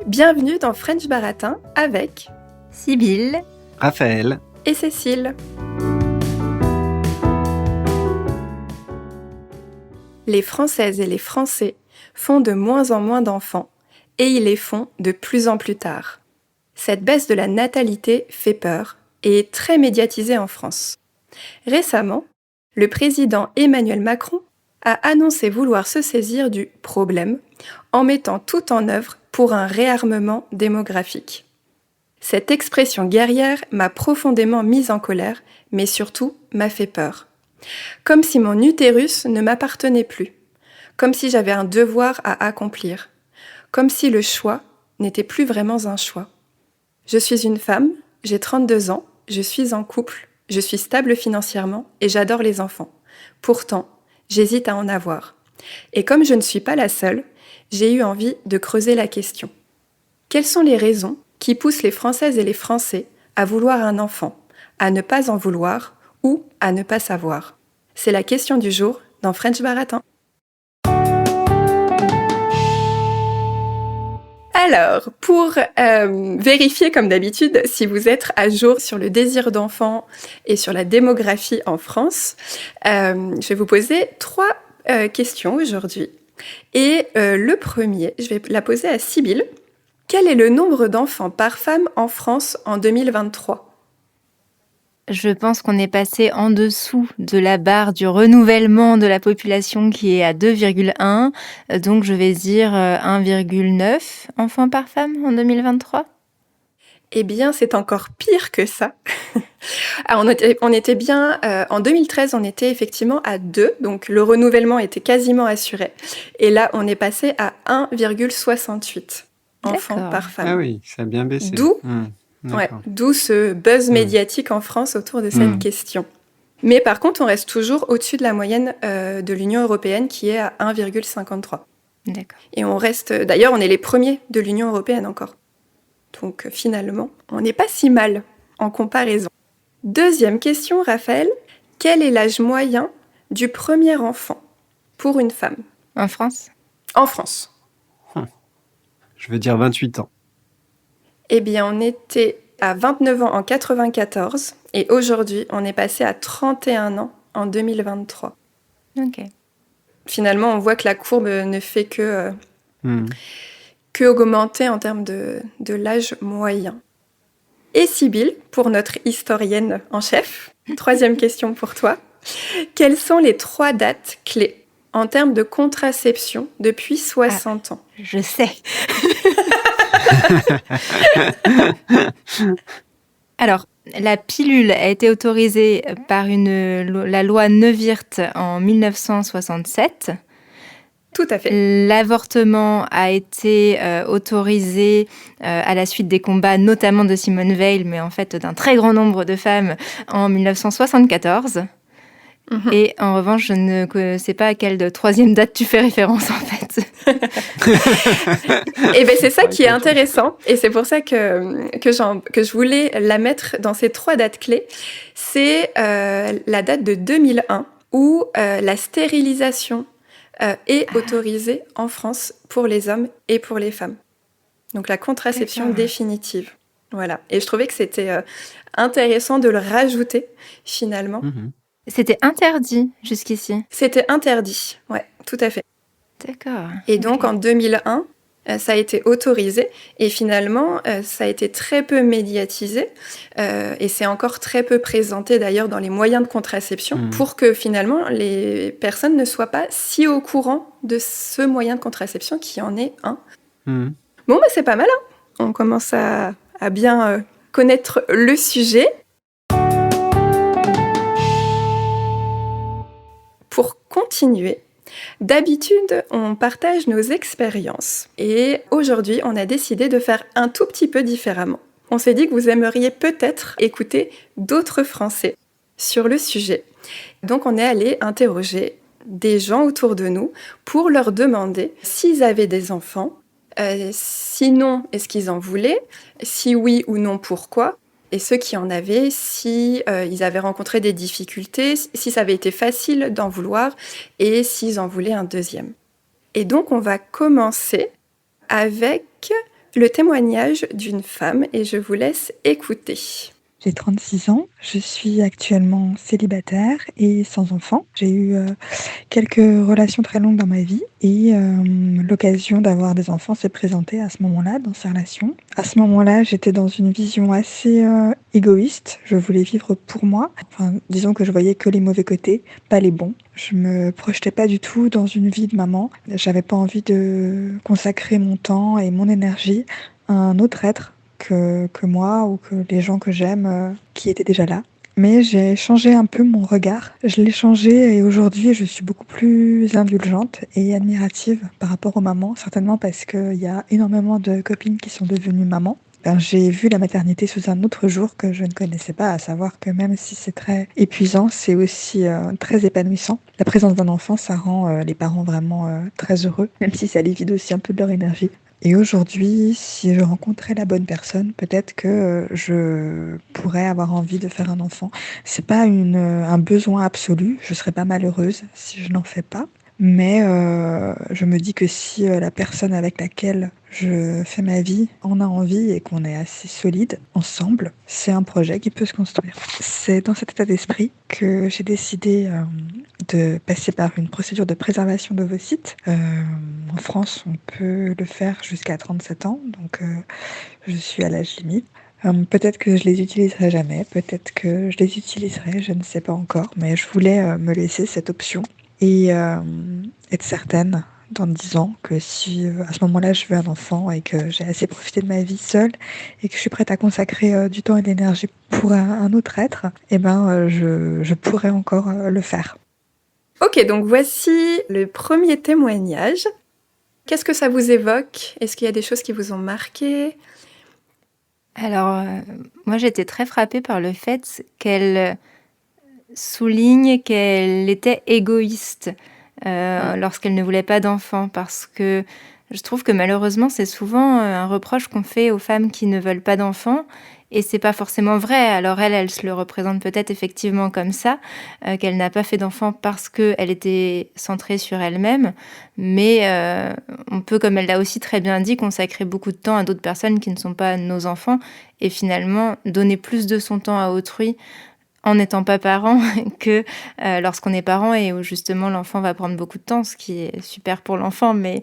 Bienvenue dans French Baratin avec Sibylle, Raphaël et Cécile. Les Françaises et les Français font de moins en moins d'enfants et ils les font de plus en plus tard. Cette baisse de la natalité fait peur et est très médiatisée en France. Récemment, le président Emmanuel Macron a annoncé vouloir se saisir du problème en mettant tout en œuvre pour un réarmement démographique. Cette expression guerrière m'a profondément mise en colère, mais surtout m'a fait peur. Comme si mon utérus ne m'appartenait plus, comme si j'avais un devoir à accomplir, comme si le choix n'était plus vraiment un choix. Je suis une femme, j'ai 32 ans, je suis en couple, je suis stable financièrement et j'adore les enfants. Pourtant, j'hésite à en avoir. Et comme je ne suis pas la seule, j'ai eu envie de creuser la question. Quelles sont les raisons qui poussent les Françaises et les Français à vouloir un enfant, à ne pas en vouloir ou à ne pas savoir? C'est la question du jour dans French Baratin. Alors, pour vérifier comme d'habitude si vous êtes à jour sur le désir d'enfant et sur la démographie en France, je vais vous poser 3 questions aujourd'hui. Et le premier, je vais la poser à Sibylle. Quel est le nombre d'enfants par femme en France en 2023 ? Je pense qu'on est passé en dessous de la barre du renouvellement de la population qui est à 2,1. Donc je vais dire 1,9 enfants par femme en 2023. Eh bien, c'est encore pire que ça. Alors, on était bien... en 2013, on était effectivement à 2, donc le renouvellement était quasiment assuré. Et là, on est passé à 1,68 enfants par femme. Ah oui, ça a bien baissé. D'où ce buzz médiatique en France autour de cette question. Mais par contre, on reste toujours au-dessus de la moyenne de l'Union européenne qui est à 1,53. D'accord. Et on reste... D'ailleurs, on est les premiers de l'Union européenne encore. Donc finalement, on n'est pas si mal en comparaison. Deuxième question, Raphaël. Quel est l'âge moyen du premier enfant pour une femme ? En France ? En France. Je veux dire 28 ans. Eh bien, on était à 29 ans en 94 et aujourd'hui, on est passé à 31 ans en 2023. Ok. Finalement, on voit que la courbe ne fait que augmenter en termes de l'âge moyen. Et Sibylle, pour notre historienne en chef, troisième question pour toi. Quelles sont les 3 dates clés en termes de contraception depuis 60 ans ? Je sais. Alors, la pilule a été autorisée par la loi Neuwirth en 1967. Tout à fait. L'avortement a été autorisé à la suite des combats, notamment de Simone Veil, mais en fait d'un très grand nombre de femmes, en 1974. Et en revanche, je ne sais pas à quelle 3e date tu fais référence, en fait. Et bien, c'est ça qui est intéressant. Et c'est pour ça que je voulais la mettre dans ces 3 dates clés. C'est la date de 2001, où la stérilisation est autorisée en France pour les hommes et pour les femmes. Donc, la contraception définitive. Voilà. Et je trouvais que c'était intéressant de le rajouter, finalement. C'était interdit jusqu'ici. C'était interdit, ouais, tout à fait. D'accord. Et donc, en 2001, ça a été autorisé. Et finalement, ça a été très peu médiatisé. Et c'est encore très peu présenté, d'ailleurs, dans les moyens de contraception, pour que, finalement, les personnes ne soient pas si au courant de ce moyen de contraception qui en est un. Bon, bah, c'est pas mal, hein. On commence à bien connaître le sujet. Pour continuer, d'habitude, on partage nos expériences. Et aujourd'hui, on a décidé de faire un tout petit peu différemment. On s'est dit que vous aimeriez peut-être écouter d'autres Français sur le sujet. Donc, on est allé interroger des gens autour de nous pour leur demander s'ils avaient des enfants, sinon, est-ce qu'ils en voulaient, si oui ou non, pourquoi. Et ceux qui en avaient, si ils avaient rencontré des difficultés, si ça avait été facile d'en vouloir et s'ils en voulaient un deuxième. Et donc, on va commencer avec le témoignage d'une femme et je vous laisse écouter. J'ai 36 ans, je suis actuellement célibataire et sans enfant. J'ai eu quelques relations très longues dans ma vie et l'occasion d'avoir des enfants s'est présentée à ce moment-là dans ces relations. À ce moment-là, j'étais dans une vision assez égoïste. Je voulais vivre pour moi. Enfin, disons que je voyais que les mauvais côtés, pas les bons. Je me projetais pas du tout dans une vie de maman. J'avais pas envie de consacrer mon temps et mon énergie à un autre être que moi ou que les gens que j'aime qui étaient déjà là. Mais j'ai changé un peu mon regard. Je l'ai changé et aujourd'hui, je suis beaucoup plus indulgente et admirative par rapport aux mamans, certainement parce qu'il y a énormément de copines qui sont devenues mamans. J'ai vu la maternité sous un autre jour que je ne connaissais pas, à savoir que même si c'est très épuisant, c'est aussi très épanouissant. La présence d'un enfant, ça rend les parents vraiment très heureux, même si ça les vide aussi un peu de leur énergie. Et aujourd'hui, si je rencontrais la bonne personne, peut-être que je pourrais avoir envie de faire un enfant. C'est pas un besoin absolu, je serais pas malheureuse si je n'en fais pas. Mais je me dis que si la personne avec laquelle je fais ma vie en a envie et qu'on est assez solide ensemble, c'est un projet qui peut se construire. C'est dans cet état d'esprit que j'ai décidé de passer par une procédure de préservation d'ovocytes. En France, on peut le faire jusqu'à 37 ans, donc je suis à l'âge limite. Peut-être que je les utiliserai jamais, peut-être que je les utiliserai, je ne sais pas encore, mais je voulais me laisser cette option et être certaine dans 10 ans que si à ce moment-là je veux un enfant et que j'ai assez profité de ma vie seule et que je suis prête à consacrer du temps et de l'énergie pour un autre être, je pourrais encore le faire. Ok, donc voici le premier témoignage. Qu'est-ce que ça vous évoque ? Est-ce qu'il y a des choses qui vous ont marqué ? Alors, moi j'étais très frappée par le fait qu'elle souligne qu'elle était égoïste lorsqu'elle ne voulait pas d'enfants, parce que je trouve que malheureusement c'est souvent un reproche qu'on fait aux femmes qui ne veulent pas d'enfants, et c'est pas forcément vrai. Alors elle se le représente peut-être effectivement comme ça, qu'elle n'a pas fait d'enfants parce qu'elle était centrée sur elle-même, mais on peut, comme elle l'a aussi très bien dit, consacrer beaucoup de temps à d'autres personnes qui ne sont pas nos enfants, et finalement donner plus de son temps à autrui en n'étant pas parent que lorsqu'on est parent, et où justement l'enfant va prendre beaucoup de temps, ce qui est super pour l'enfant, mais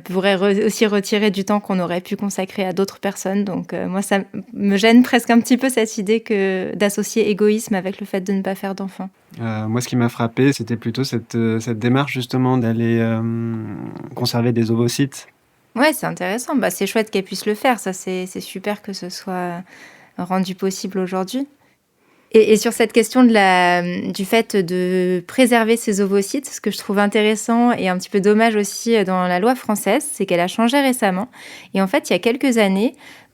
pourrait aussi retirer du temps qu'on aurait pu consacrer à d'autres personnes. Donc moi, ça me gêne presque un petit peu cette idée d'associer égoïsme avec le fait de ne pas faire d'enfant. Moi, ce qui m'a frappé, c'était plutôt cette démarche justement d'aller conserver des ovocytes. Ouais, c'est intéressant. C'est chouette qu'elle puisse le faire. Ça, c'est super que ce soit rendu possible aujourd'hui. Et sur cette question du fait de préserver ses ovocytes, ce que je trouve intéressant et un petit peu dommage aussi dans la loi française, c'est qu'elle a changé récemment. Et en fait, il y a quelques années,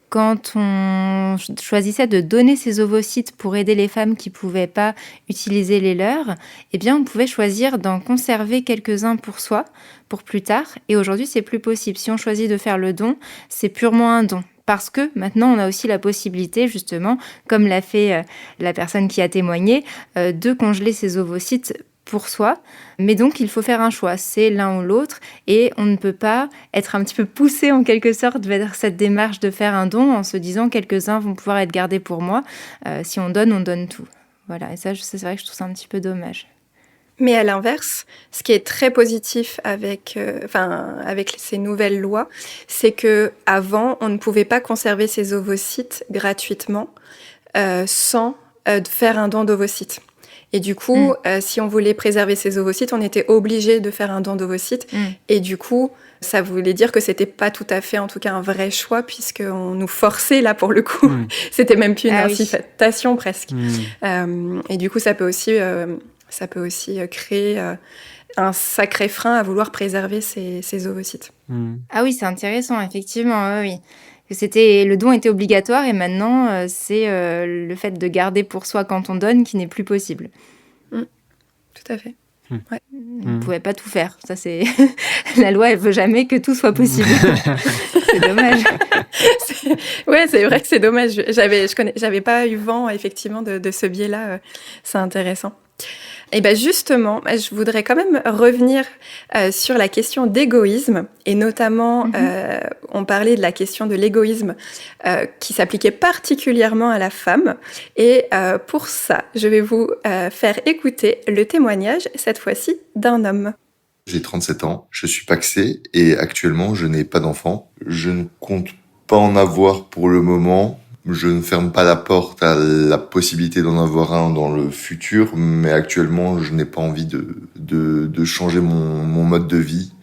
quand on choisissait de donner ses ovocytes pour aider les femmes qui ne pouvaient pas utiliser les leurs, eh bien, on pouvait choisir d'en conserver quelques-uns pour soi, pour plus tard. Et aujourd'hui, c'est plus possible. Si on choisit de faire le don, c'est purement un don. Parce que maintenant, on a aussi la possibilité, justement, comme l'a fait la personne qui a témoigné, de congeler ses ovocytes pour soi. Mais donc, il faut faire un choix. C'est l'un ou l'autre. Et on ne peut pas être un petit peu poussé, en quelque sorte, vers cette démarche de faire un don en se disant quelques-uns vont pouvoir être gardés pour moi. Si on donne tout. Voilà. Et ça, c'est vrai que je trouve ça un petit peu dommage. Mais à l'inverse, ce qui est très positif avec ces nouvelles lois, c'est que avant, on ne pouvait pas conserver ses ovocytes gratuitement sans faire un don d'ovocytes. Et du coup, si on voulait préserver ses ovocytes, on était obligé de faire un don d'ovocytes. Et du coup, ça voulait dire que c'était pas tout à fait, en tout cas, un vrai choix, puisqu'on nous forçait là pour le coup. C'était même plus une incitation presque. Et du coup, ça peut aussi créer un sacré frein à vouloir préserver ses ovocytes. Ah oui, c'est intéressant, effectivement, oui. Le don était obligatoire et maintenant, c'est le fait de garder pour soi quand on donne qui n'est plus possible. Tout à fait. Ouais. On ne pouvait pas tout faire. Ça, c'est la loi, elle veut jamais que tout soit possible. C'est dommage. C'est vrai que c'est dommage. J'avais pas eu vent effectivement de ce biais-là. C'est intéressant. Et bien justement, je voudrais quand même revenir sur la question d'égoïsme, et notamment, on parlait de la question de l'égoïsme qui s'appliquait particulièrement à la femme. Et pour ça, je vais vous faire écouter le témoignage, cette fois-ci, d'un homme. J'ai 37 ans, je suis pacsé et actuellement je n'ai pas d'enfant. Je ne compte pas en avoir pour le moment. Je ne ferme pas la porte à la possibilité d'en avoir un dans le futur, mais actuellement je n'ai pas envie de changer mon mode de vie,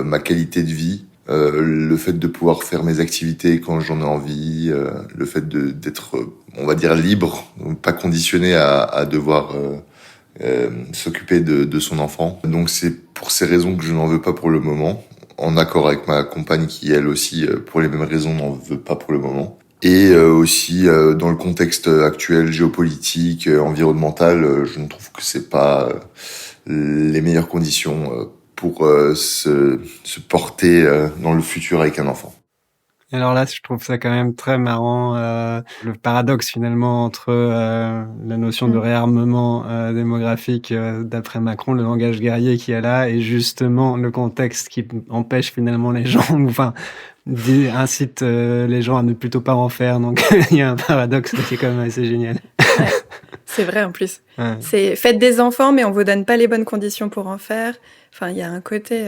ma qualité de vie, le fait de pouvoir faire mes activités quand j'en ai envie, le fait d'être, on va dire, libre, pas conditionné à devoir s'occuper de son enfant. Donc c'est pour ces raisons que je n'en veux pas pour le moment, en accord avec ma compagne qui elle aussi pour les mêmes raisons n'en veut pas pour le moment. Et aussi dans le contexte actuel géopolitique, environnemental, je ne trouve que c'est pas les meilleures conditions pour se porter dans le futur avec un enfant. Alors là, je trouve ça quand même très marrant, le paradoxe finalement entre la notion de réarmement démographique d'après Macron, le langage guerrier qu'il y a là, et justement le contexte qui empêche finalement les gens, enfin incite les gens à ne plutôt pas en faire. Donc il y a un paradoxe qui est quand même assez génial. Ouais, c'est vrai en plus. Ouais. C'est faites des enfants, mais on vous donne pas les bonnes conditions pour en faire. Enfin, il y a un côté...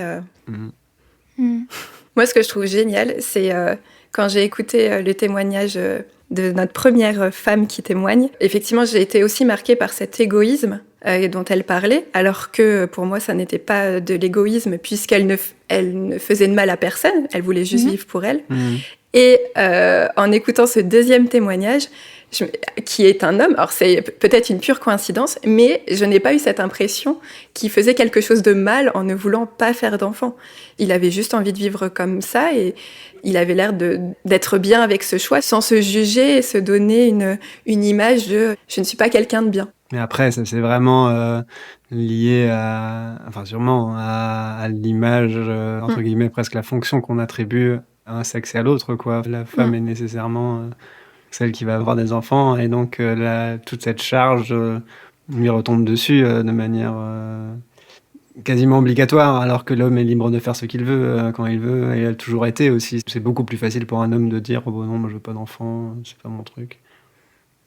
Moi, ce que je trouve génial, c'est quand j'ai écouté le témoignage de notre première femme qui témoigne. Effectivement, j'ai été aussi marquée par cet égoïsme dont elle parlait, alors que pour moi, ça n'était pas de l'égoïsme, puisqu'elle ne faisait de mal à personne, elle voulait juste vivre pour elle. Et en écoutant ce deuxième témoignage, qui est un homme, alors c'est peut-être une pure coïncidence, mais je n'ai pas eu cette impression qu'il faisait quelque chose de mal en ne voulant pas faire d'enfant. Il avait juste envie de vivre comme ça et il avait l'air d'être bien avec ce choix, sans se juger et se donner une image de « je ne suis pas quelqu'un de bien ». Mais après, ça c'est vraiment lié sûrement à l'image, entre guillemets, presque la fonction qu'on attribue à un sexe et à l'autre, quoi. La femme est nécessairement celle qui va avoir des enfants, et donc toute cette charge lui retombe dessus de manière quasiment obligatoire, alors que l'homme est libre de faire ce qu'il veut quand il veut, et il a toujours été aussi. C'est beaucoup plus facile pour un homme de dire « oh, non, moi je veux pas d'enfant, c'est pas mon truc ».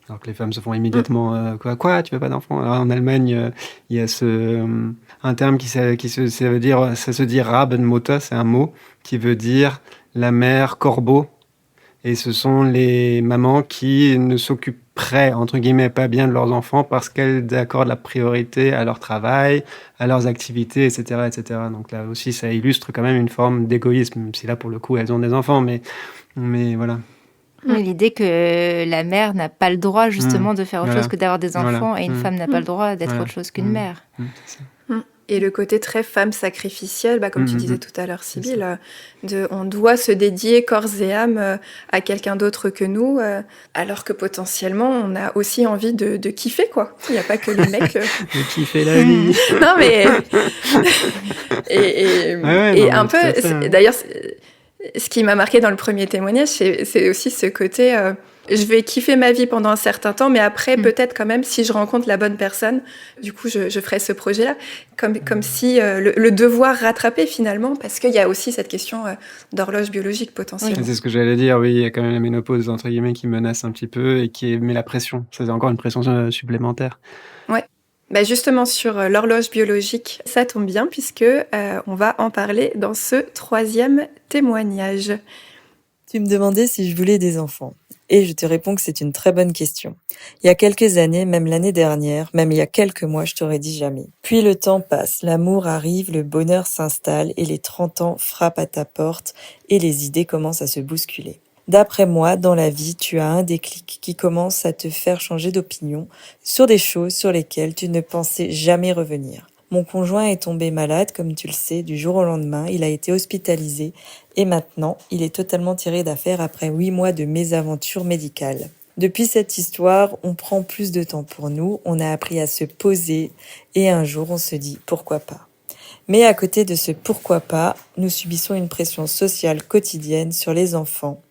Alors que les femmes se font immédiatement quoi, tu veux pas d'enfant? Alors, en Allemagne, il y a un terme ça veut dire, ça se dit Rabenmutter, c'est un mot qui veut dire la mère corbeau. Et ce sont les mamans qui ne s'occuperaient, entre guillemets, pas bien de leurs enfants parce qu'elles accordent la priorité à leur travail, à leurs activités, etc., etc. Donc là aussi, ça illustre quand même une forme d'égoïsme, même si là, pour le coup, elles ont des enfants, mais voilà. Oui, l'idée que la mère n'a pas le droit, justement, de faire autre chose que d'avoir des enfants, et une femme n'a pas le droit d'être autre chose qu'une mère. C'est ça. Et le côté très femme sacrificielle, comme tu disais tout à l'heure, Sybille, on doit se dédier corps et âme à quelqu'un d'autre que nous, alors que potentiellement, on a aussi envie de kiffer, quoi. Il n'y a pas que les mecs... De kiffer la vie. Non, mais... et un peu... D'ailleurs, ce qui m'a marqué dans le premier témoignage, c'est aussi ce côté... je vais kiffer ma vie pendant un certain temps, mais après, peut-être quand même, si je rencontre la bonne personne, du coup, je ferai ce projet-là. Comme si le devoir rattrapait finalement, parce qu'il y a aussi cette question d'horloge biologique potentielle. Oui, c'est ce que j'allais dire, oui, il y a quand même la ménopause, entre guillemets, qui menace un petit peu et qui met la pression. Ça, c'est encore une pression supplémentaire. Ouais. Justement, sur l'horloge biologique, ça tombe bien, puisque on va en parler dans ce troisième témoignage. Tu me demandais si je voulais des enfants. Et je te réponds que c'est une très bonne question. Il y a quelques années, même l'année dernière, même il y a quelques mois, je t'aurais dit jamais. Puis le temps passe, l'amour arrive, le bonheur s'installe et les 30 ans frappent à ta porte et les idées commencent à se bousculer. D'après moi, dans la vie, tu as un déclic qui commence à te faire changer d'opinion sur des choses sur lesquelles tu ne pensais jamais revenir. Mon conjoint est tombé malade, comme tu le sais, du jour au lendemain. Il a été hospitalisé et maintenant, il est totalement tiré d'affaire après 8 mois de mésaventure médicale. Depuis cette histoire, on prend plus de temps pour nous, on a appris à se poser et un jour, on se dit « pourquoi pas ». Mais à côté de ce « pourquoi pas », nous subissons une pression sociale quotidienne sur les enfants.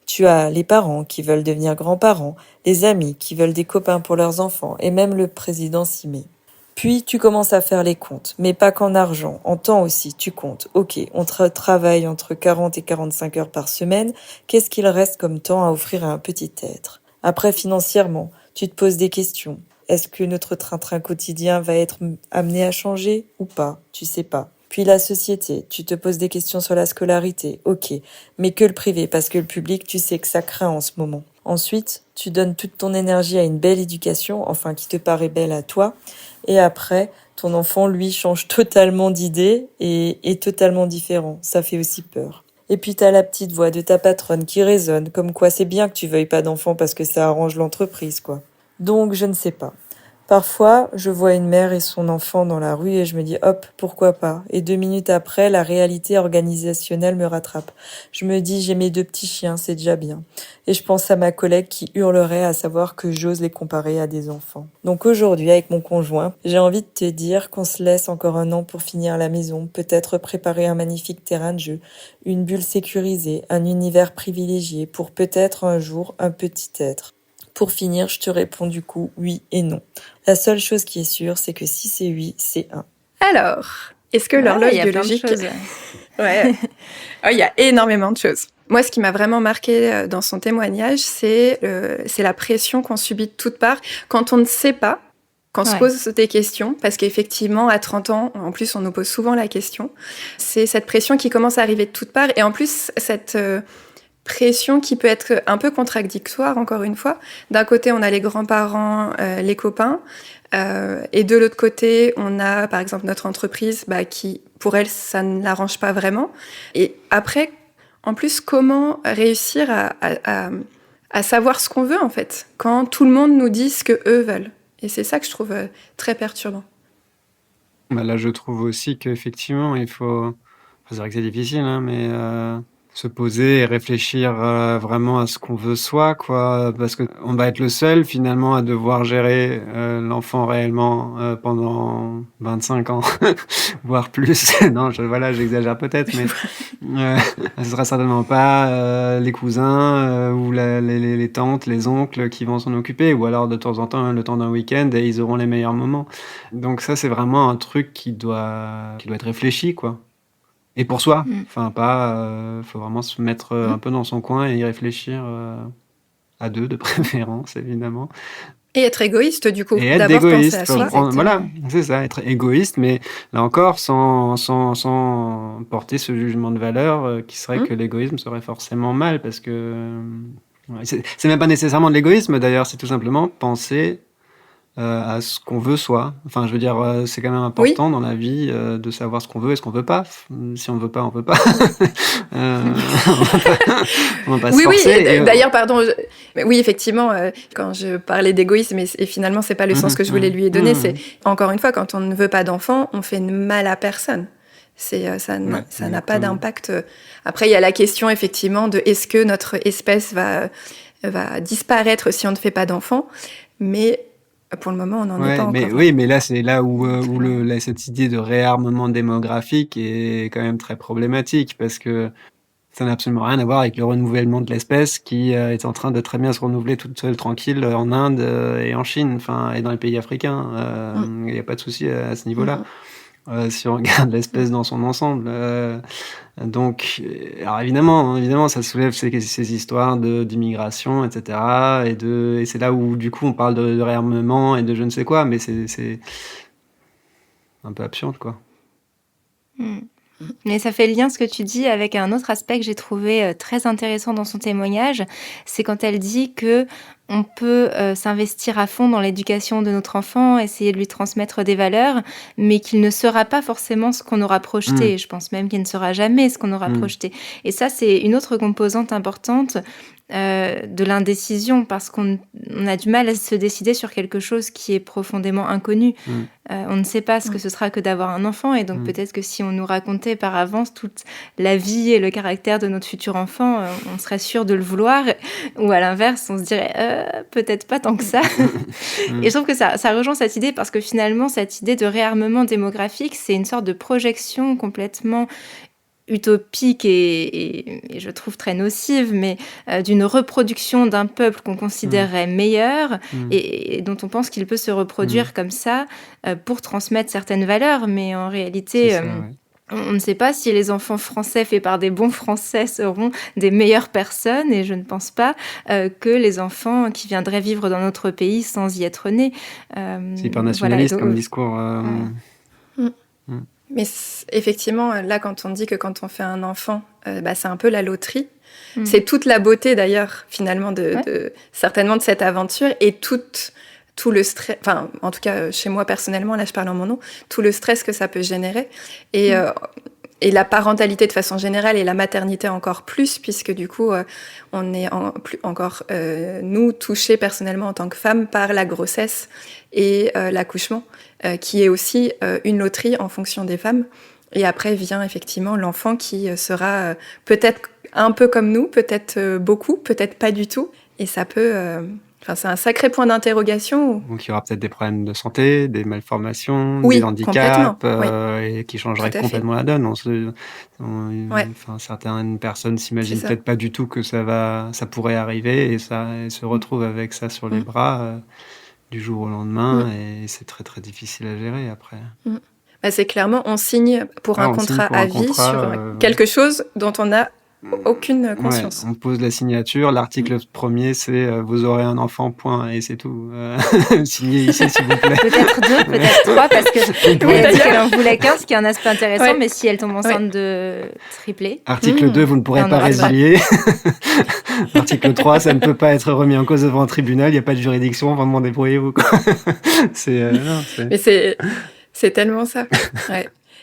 Tu as les parents qui veulent devenir grands-parents, les amis qui veulent des copains pour leurs enfants et même le président s'y met. Puis tu commences à faire les comptes, mais pas qu'en argent, en temps aussi, tu comptes. Ok, on travaille entre 40 et 45 heures par semaine, qu'est-ce qu'il reste comme temps à offrir à un petit être? Après, financièrement, tu te poses des questions. Est-ce que notre train-train quotidien va être amené à changer ou pas? Tu sais pas. Puis la société, tu te poses des questions sur la scolarité, ok, mais que le privé, parce que le public, tu sais que ça craint en ce moment. Ensuite, tu donnes toute ton énergie à une belle éducation, enfin qui te paraît belle à toi, et après, ton enfant, lui, change totalement d'idée et est totalement différent. Ça fait aussi peur. Et puis t'as la petite voix de ta patronne qui résonne, comme quoi c'est bien que tu veuilles pas d'enfant parce que ça arrange l'entreprise, quoi. Donc, je ne sais pas. Parfois, je vois une mère et son enfant dans la rue et je me dis hop, pourquoi pas. Et 2 minutes après, la réalité organisationnelle me rattrape. Je me dis j'ai mes 2 petits chiens, c'est déjà bien. Et je pense à ma collègue qui hurlerait à savoir que j'ose les comparer à des enfants. Donc aujourd'hui, avec mon conjoint, j'ai envie de te dire qu'on se laisse encore 1 an pour finir la maison, peut-être préparer un magnifique terrain de jeu, une bulle sécurisée, un univers privilégié pour peut-être un jour un petit être. Pour finir, je te réponds du coup oui et non. La seule chose qui est sûre, c'est que si c'est oui, c'est 1. Alors, est-ce que l'horloge il y a plein de biologique... choses. Ouais. Il y a énormément de choses. Moi, ce qui m'a vraiment marqué dans son témoignage, c'est la pression qu'on subit de toutes parts quand on ne sait pas, quand on se pose des questions, parce qu'effectivement, à 30 ans, en plus, on nous pose souvent la question. C'est cette pression qui commence à arriver de toutes parts, et en plus, cette pression qui peut être un peu contradictoire, encore une fois. D'un côté, on a les grands-parents, les copains, et de l'autre côté, on a, par exemple, notre entreprise, qui, pour elle, ça ne l'arrange pas vraiment. Et après, en plus, comment réussir à savoir ce qu'on veut, en fait, quand tout le monde nous dit ce qu'eux veulent. Et c'est ça que je trouve très perturbant. Là, je trouve aussi qu'effectivement, il faut... Enfin, c'est vrai que c'est difficile, hein, mais se poser et réfléchir vraiment à ce qu'on veut soi, quoi, parce qu'on va être le seul, finalement, à devoir gérer l'enfant réellement pendant 25 ans, voire plus. Non, j'exagère peut-être, mais ce sera certainement pas les cousins ou les tantes, les oncles qui vont s'en occuper, ou alors de temps en temps, le temps d'un week-end, et ils auront les meilleurs moments. Donc ça, c'est vraiment un truc qui doit être réfléchi, quoi. Et pour soi, enfin faut vraiment se mettre un peu dans son coin et y réfléchir à 2 de préférence, évidemment. Et être égoïste, du coup. Et être D'abord égoïste, penser à soi. voilà, c'est ça, être égoïste, mais là encore, sans porter ce jugement de valeur qui serait que l'égoïsme serait forcément mal, parce que c'est même pas nécessairement de l'égoïsme, d'ailleurs, c'est tout simplement penser à ce qu'on veut soi. Enfin, je veux dire, c'est quand même important dans la vie de savoir ce qu'on veut et ce qu'on veut pas. Si on veut pas, on veut pas. On va pas se forcer. Oui. D'ailleurs, pardon. Oui, effectivement, quand je parlais d'égoïsme, et finalement, c'est pas le sens que je voulais lui donner. C'est encore une fois, quand on ne veut pas d'enfant, on fait mal à personne. Ça n'a pas d'impact. Après, il y a la question effectivement de est-ce que notre espèce va disparaître si on ne fait pas d'enfant. Mais pour le moment, on n'en est pas encore. Oui, mais là, c'est là où cette idée de réarmement démographique est quand même très problématique, parce que ça n'a absolument rien à voir avec le renouvellement de l'espèce qui est en train de très bien se renouveler toute seule, tranquille, en Inde et en Chine, et dans les pays africains. Il n'y a pas de souci à ce niveau-là. Si on regarde l'espèce dans son ensemble. Donc, alors évidemment, ça soulève ces histoires d'immigration, etc. Et c'est là où, du coup, on parle de réarmement et de je ne sais quoi, mais c'est un peu absurde, quoi. Mais ça fait le lien, ce que tu dis, avec un autre aspect que j'ai trouvé très intéressant dans son témoignage. C'est quand elle dit que on peut s'investir à fond dans l'éducation de notre enfant, essayer de lui transmettre des valeurs, mais qu'il ne sera pas forcément ce qu'on aura projeté. Je pense même qu'il ne sera jamais ce qu'on aura projeté. Et ça, c'est une autre composante importante de l'indécision, parce qu'on a du mal à se décider sur quelque chose qui est profondément inconnu. On ne sait pas ce que ce sera que d'avoir un enfant, et donc peut-être que si on nous racontait par avance toute la vie et le caractère de notre futur enfant, on serait sûr de le vouloir, ou à l'inverse, on se dirait peut-être pas tant que ça. Et je trouve que ça rejoint cette idée, parce que finalement, cette idée de réarmement démographique, c'est une sorte de projection complètement utopique et je trouve très nocive, mais d'une reproduction d'un peuple qu'on considérerait meilleur et dont on pense qu'il peut se reproduire comme ça pour transmettre certaines valeurs. Mais en réalité, on ne sait pas si les enfants français faits par des bons Français seront des meilleures personnes, et je ne pense pas que les enfants qui viendraient vivre dans notre pays sans y être nés. C'est hyper nationaliste comme discours. Mais effectivement, là, quand on dit que quand on fait un enfant, c'est un peu la loterie. C'est toute la beauté, d'ailleurs, finalement, certainement de cette aventure, et tout le stress, enfin, en tout cas, chez moi, personnellement, là, je parle en mon nom, tout le stress que ça peut générer. Et la parentalité de façon générale, et la maternité encore plus, puisque du coup, on est encore, nous, touchés personnellement en tant que femmes par la grossesse et l'accouchement, qui est aussi une loterie en fonction des femmes. Et après vient effectivement l'enfant qui sera peut-être un peu comme nous, peut-être beaucoup, peut-être pas du tout. Et ça peut... c'est un sacré point d'interrogation. Donc, il y aura peut-être des problèmes de santé, des malformations, des handicaps, et qui changeraient complètement la donne. Certaines personnes s'imaginent peut-être pas du tout que ça pourrait arriver, et se retrouvent avec ça sur les bras du jour au lendemain, et c'est très très difficile à gérer après. C'est clairement, on signe pour un contrat à vie sur quelque chose dont on n'a aucune conscience. On pose la signature, l'article 1er c'est vous aurez un enfant, point, et c'est tout. Signez ici s'il vous plaît. Peut-être 2, peut-être 3, parce qu'elle dit qu'elle en voulait 15, ce qui est un aspect intéressant, mais si elle tombe enceinte de triplé. Article 2, vous ne pourrez pas résilier. Article 3, ça ne peut pas être remis en cause devant un tribunal, il n'y a pas de juridiction, vraiment débrouillez-vous. Mais c'est tellement ça.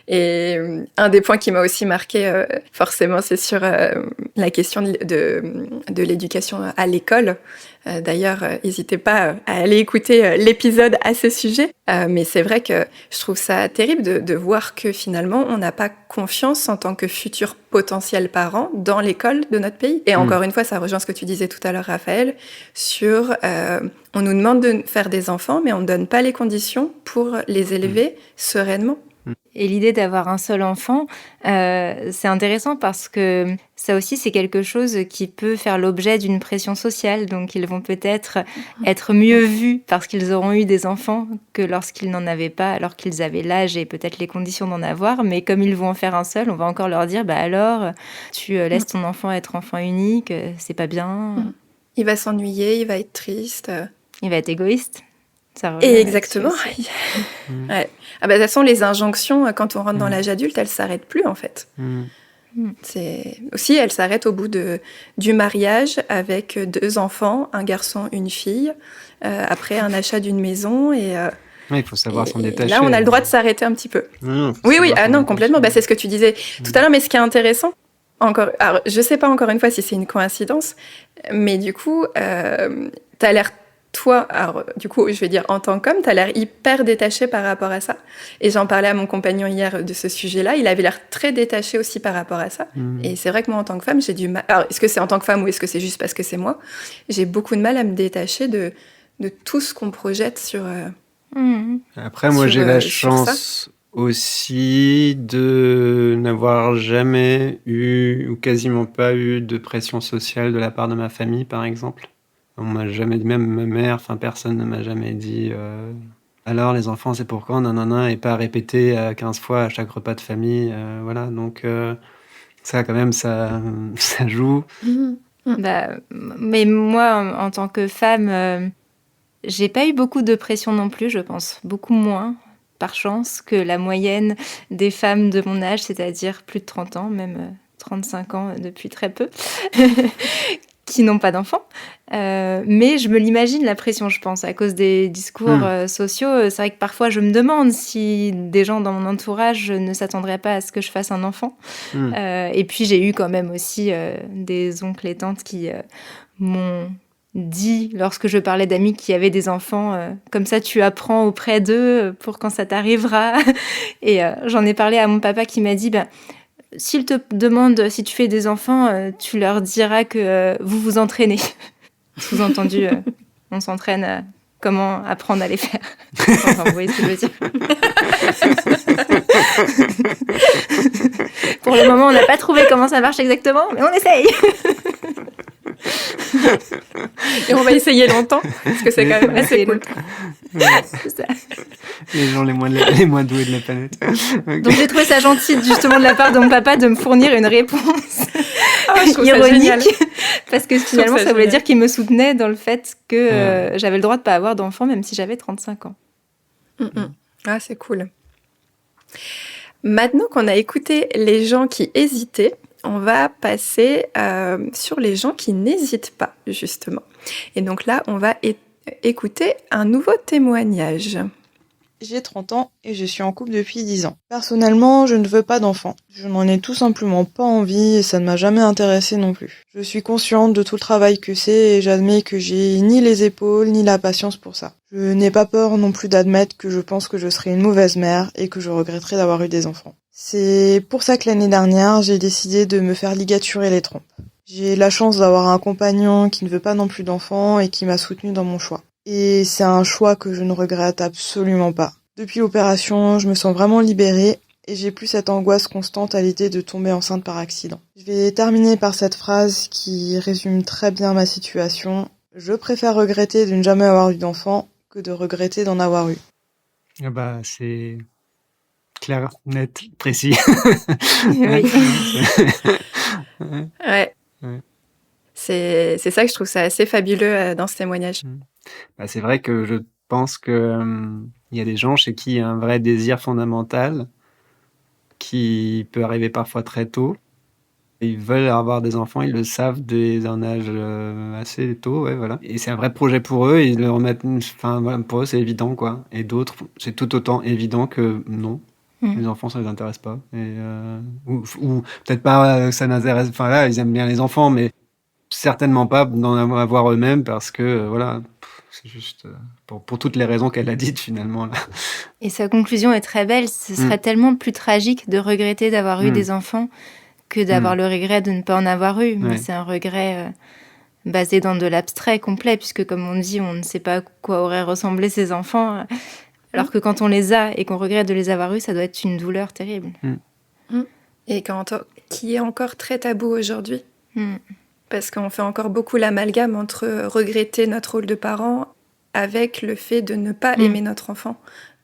Et un des points qui m'a aussi marqué, forcément, c'est sur la question de l'éducation à l'école. D'ailleurs, n'hésitez pas à aller écouter l'épisode à ce sujet. Mais c'est vrai que je trouve ça terrible de voir que finalement, on n'a pas confiance en tant que futurs potentiels parents dans l'école de notre pays. Et encore une fois, ça rejoint ce que tu disais tout à l'heure, Raphaël, sur on nous demande de faire des enfants, mais on ne donne pas les conditions pour les élever sereinement. Et l'idée d'avoir un seul enfant, c'est intéressant parce que ça aussi, c'est quelque chose qui peut faire l'objet d'une pression sociale. Donc, ils vont peut-être être mieux vus parce qu'ils auront eu des enfants que lorsqu'ils n'en avaient pas, alors qu'ils avaient l'âge et peut-être les conditions d'en avoir. Mais comme ils vont en faire un seul, on va encore leur dire, alors, tu laisses ton enfant être enfant unique, c'est pas bien. Il va s'ennuyer, il va être triste. Il va être égoïste. Et exactement. De toute façon, les injonctions, quand on rentre dans l'âge adulte, elles ne s'arrêtent plus, en fait. Elles s'arrêtent au bout du mariage avec 2 enfants, un garçon, une fille, après un achat d'une maison il faut savoir s'en détacher. Là, on a le droit de s'arrêter un petit peu. Complètement. C'est ce que tu disais tout à l'heure, mais ce qui est intéressant, alors, je ne sais pas encore une fois si c'est une coïncidence, mais du coup, tu as l'air... Toi, alors, du coup, je vais dire en tant qu'homme, tu as l'air hyper détaché par rapport à ça. Et j'en parlais à mon compagnon hier de ce sujet-là. Il avait l'air très détaché aussi par rapport à ça. Et c'est vrai que moi, en tant que femme, j'ai du mal... Alors, est-ce que c'est en tant que femme ou est-ce que c'est juste parce que c'est moi ? J'ai beaucoup de mal à me détacher de tout ce qu'on projette sur... Après, moi, j'ai la chance aussi de n'avoir jamais eu, ou quasiment pas eu, de pression sociale de la part de ma famille, par exemple. On m'a jamais dit, même ma mère, personne ne m'a jamais dit alors les enfants c'est pour quand, nanana, et pas répété 15 fois à chaque repas de famille, voilà, donc ça quand même ça joue. Mais moi en tant que femme, j'ai pas eu beaucoup de pression non plus, je pense, beaucoup moins par chance que la moyenne des femmes de mon âge, c'est-à-dire plus de 30 ans, même 35 ans depuis très peu. Qui n'ont pas d'enfants. Mais je me l'imagine, la pression, je pense, à cause des discours sociaux. C'est vrai que parfois, je me demande si des gens dans mon entourage ne s'attendraient pas à ce que je fasse un enfant. Et puis, j'ai eu quand même aussi des oncles et tantes qui m'ont dit, lorsque je parlais d'amis qui avaient des enfants, comme ça, tu apprends auprès d'eux pour quand ça t'arrivera. Et j'en ai parlé à mon papa qui m'a dit... s'ils te demandent si tu fais des enfants, tu leur diras que vous vous entraînez. Sous-entendu, on s'entraîne à comment apprendre à les faire. Enfin, vous voyez ce que je veux dire. Pour le moment, on n'a pas trouvé comment ça marche exactement, mais on essaye. Et on va essayer longtemps, parce que c'est quand même assez cool. C'est ça. Les gens les moins doués de la planète. Okay. Donc j'ai trouvé ça gentil justement de la part de mon papa de me fournir une réponse ironique, parce que finalement ça voulait dire qu'il me soutenait dans le fait que j'avais le droit de pas avoir d'enfant même si j'avais 35 ans. Ah, c'est cool. Maintenant qu'on a écouté les gens qui hésitaient, on va passer sur les gens qui n'hésitent pas, justement. Et donc là, on va écouter un nouveau témoignage. J'ai 30 ans et je suis en couple depuis 10 ans. Personnellement, je ne veux pas d'enfant. Je n'en ai tout simplement pas envie et ça ne m'a jamais intéressée non plus. Je suis consciente de tout le travail que c'est et j'admets que j'ai ni les épaules ni la patience pour ça. Je n'ai pas peur non plus d'admettre que je pense que je serai une mauvaise mère et que je regretterai d'avoir eu des enfants. C'est pour ça que l'année dernière, j'ai décidé de me faire ligaturer les trompes. J'ai la chance d'avoir un compagnon qui ne veut pas non plus d'enfants et qui m'a soutenue dans mon choix. Et c'est un choix que je ne regrette absolument pas. Depuis l'opération, je me sens vraiment libérée et j'ai plus cette angoisse constante à l'idée de tomber enceinte par accident. Je vais terminer par cette phrase qui résume très bien ma situation. Je préfère regretter de ne jamais avoir eu d'enfant que de regretter d'en avoir eu. Ah bah, c'est clair, net, précis. Oui. Ouais. C'est ça que je trouve ça assez fabuleux dans ce témoignage. Bah, c'est vrai que je pense que y a des gens chez qui il y a un vrai désir fondamental qui peut arriver parfois très tôt. Ils veulent avoir des enfants, ils le savent dès un âge assez tôt, ouais, voilà. Et c'est un vrai projet pour eux, ils le remettent, enfin voilà, pour eux c'est évident quoi. Et d'autres, c'est tout autant évident que non. Les enfants, ça les intéresse pas. Et, ou peut-être pas, ça n'intéresse. Enfin là, ils aiment bien les enfants, mais certainement pas d'en avoir eux-mêmes parce que voilà, c'est juste pour toutes les raisons qu'elle a dites finalement là. Et sa conclusion est très belle. Ce serait tellement plus tragique de regretter d'avoir eu des enfants que d'avoir le regret de ne pas en avoir eu. Mais c'est un regret basé dans de l'abstrait complet, puisque comme on dit, on ne sait pas à quoi auraient ressemblé ces enfants. Alors que quand on les a et qu'on regrette de les avoir eus, ça doit être une douleur terrible. Et qui est encore très tabou aujourd'hui. Parce qu'on fait encore beaucoup l'amalgame entre regretter notre rôle de parent avec le fait de ne pas aimer notre enfant.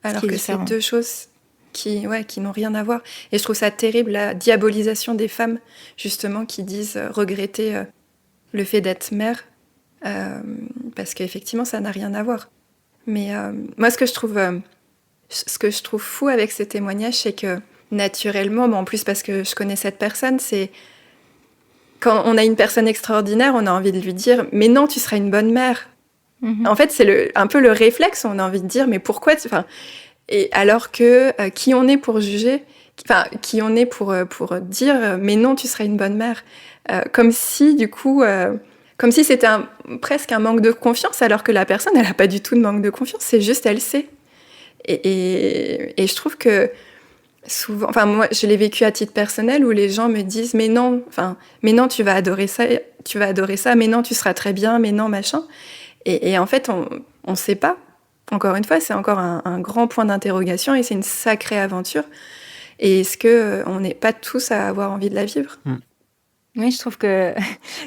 Alors que c'est deux choses qui n'ont rien à voir. Et je trouve ça terrible, la diabolisation des femmes, justement, qui disent regretter le fait d'être mère, parce qu'effectivement, ça n'a rien à voir. Mais moi, ce que je trouve fou avec ces témoignages, c'est que naturellement, mais en plus parce que je connais cette personne, c'est quand on a une personne extraordinaire, on a envie de lui dire « mais non, tu seras une bonne mère ». En fait, c'est un peu le réflexe, on a envie de dire « mais pourquoi ?» Et alors que qui on est pour juger, qui on est pour dire « mais non, tu seras une bonne mère ». Comme si, du coup, comme si c'était presque un manque de confiance, alors que la personne, elle n'a pas du tout de manque de confiance, c'est juste elle sait. Et je trouve que souvent, moi, je l'ai vécu à titre personnel où les gens me disent mais non, tu vas adorer ça, mais non, tu seras très bien, mais non, machin. Et en fait, on sait pas. Encore une fois, c'est encore un grand point d'interrogation et c'est une sacrée aventure. Et est-ce que on n'est pas tous à avoir envie de la vivre ? Oui, je trouve que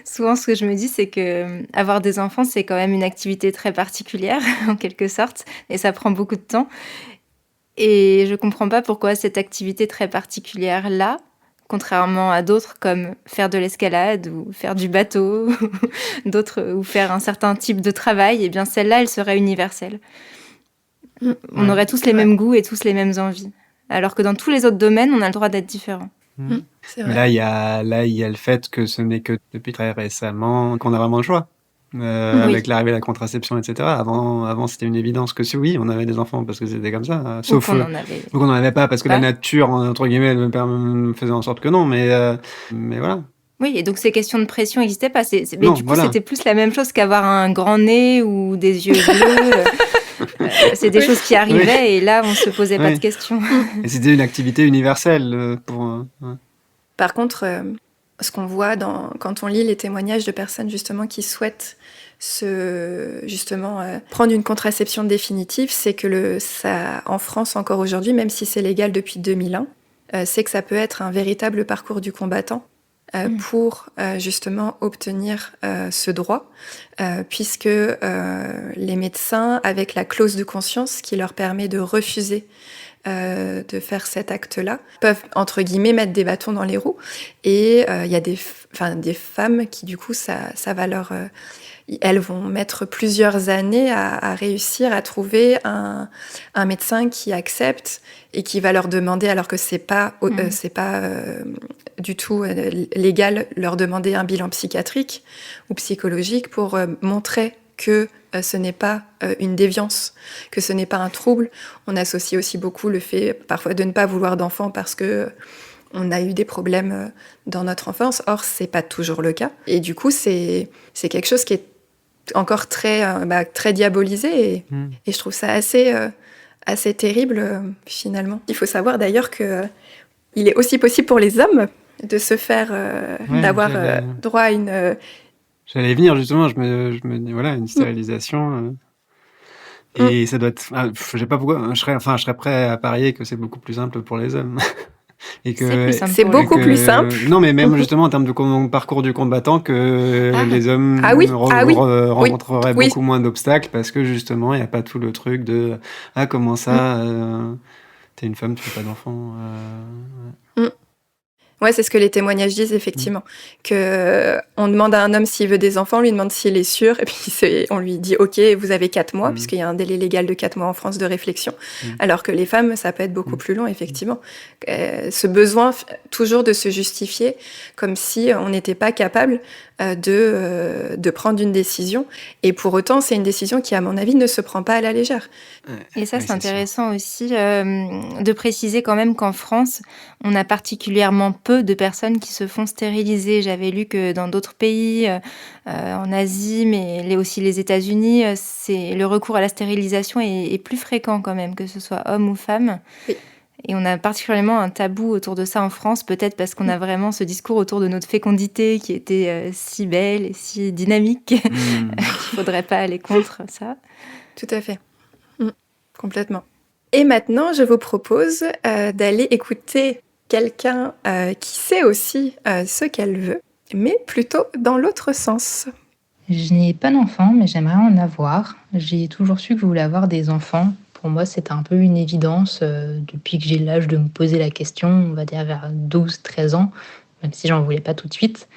souvent ce que je me dis, c'est que avoir des enfants, c'est quand même une activité très particulière, en quelque sorte, et ça prend beaucoup de temps. Et je comprends pas pourquoi cette activité très particulière-là, contrairement à d'autres comme faire de l'escalade ou faire du bateau, d'autres ou faire un certain type de travail, eh bien celle-là, elle serait universelle. On aurait tous les mêmes goûts et tous les mêmes envies. Alors que dans tous les autres domaines, on a le droit d'être différent. C'est vrai. Mais là, il y a le fait que ce n'est que depuis très récemment qu'on a vraiment le choix. Avec l'arrivée de la contraception, etc. Avant, c'était une évidence que si on avait des enfants parce que c'était comme ça. Sauf qu'on n'en avait pas parce que la nature, entre guillemets, me faisait en sorte que non. Mais voilà. Oui, et donc ces questions de pression n'existaient pas. Mais du coup, c'était plus la même chose qu'avoir un grand nez ou des yeux bleus. C'est des choses qui arrivaient et là, on ne se posait pas de questions. Et c'était une activité universelle. Par contre, ce qu'on voit quand on lit les témoignages de personnes justement qui souhaitent prendre une contraception définitive, c'est que ça, en France encore aujourd'hui, même si c'est légal depuis 2001, c'est que ça peut être un véritable parcours du combattant pour justement obtenir ce droit, puisque les médecins, avec la clause de conscience qui leur permet de refuser de faire cet acte-là, peuvent, entre guillemets, mettre des bâtons dans les roues. Et il y a des femmes qui, du coup, ça va leur... elles vont mettre plusieurs années à réussir à trouver un médecin qui accepte et qui va leur demander, alors que c'est pas du tout légal, leur demander un bilan psychiatrique ou psychologique pour montrer que ce n'est pas une déviance, que ce n'est pas un trouble. On associe aussi beaucoup le fait parfois de ne pas vouloir d'enfants parce que on a eu des problèmes dans notre enfance. Or, c'est pas toujours le cas. Et du coup, c'est quelque chose qui est encore très diabolisé. Et je trouve ça assez terrible, finalement. Il faut savoir d'ailleurs que il est aussi possible pour les hommes de se faire, d'avoir droit à une... J'allais venir justement, je me dis voilà, une stérilisation. Et ça doit être. Je sais pas pourquoi. Je serais prêt à parier que c'est beaucoup plus simple pour les hommes. Et que c'est beaucoup plus simple. Non, mais même justement en termes de parcours du combattant, que les hommes rencontreraient beaucoup moins d'obstacles parce que justement il n'y a pas tout le truc de comment ça, t'es une femme, tu fais pas d'enfant. Ouais, c'est ce que les témoignages disent, effectivement. Que on demande à un homme s'il veut des enfants, on lui demande s'il est sûr, et puis on lui dit « Ok, vous avez 4 mois », puisqu'il y a un délai légal de 4 mois en France de réflexion. Alors que les femmes, ça peut être beaucoup plus long, effectivement. Ce besoin toujours de se justifier, comme si on n'était pas capable de prendre une décision. Et pour autant, c'est une décision qui, à mon avis, ne se prend pas à la légère. Et ça, c'est intéressant aussi de préciser quand même qu'en France, on a particulièrement peu de personnes qui se font stériliser. J'avais lu que dans d'autres pays, en Asie, mais aussi les États-Unis, le recours à la stérilisation est plus fréquent quand même, que ce soit homme ou femme. Oui. Et on a particulièrement un tabou autour de ça en France, peut-être parce qu'on a vraiment ce discours autour de notre fécondité qui était si belle et si dynamique qu'il ne faudrait pas aller contre ça. Tout à fait. Complètement. Et maintenant, je vous propose d'aller écouter quelqu'un qui sait aussi ce qu'elle veut, mais plutôt dans l'autre sens. Je n'ai pas d'enfants, mais j'aimerais en avoir. J'ai toujours su que je voulais avoir des enfants. Pour moi, c'était un peu une évidence depuis que j'ai l'âge de me poser la question, on va dire vers 12-13 ans, même si j'en voulais pas tout de suite.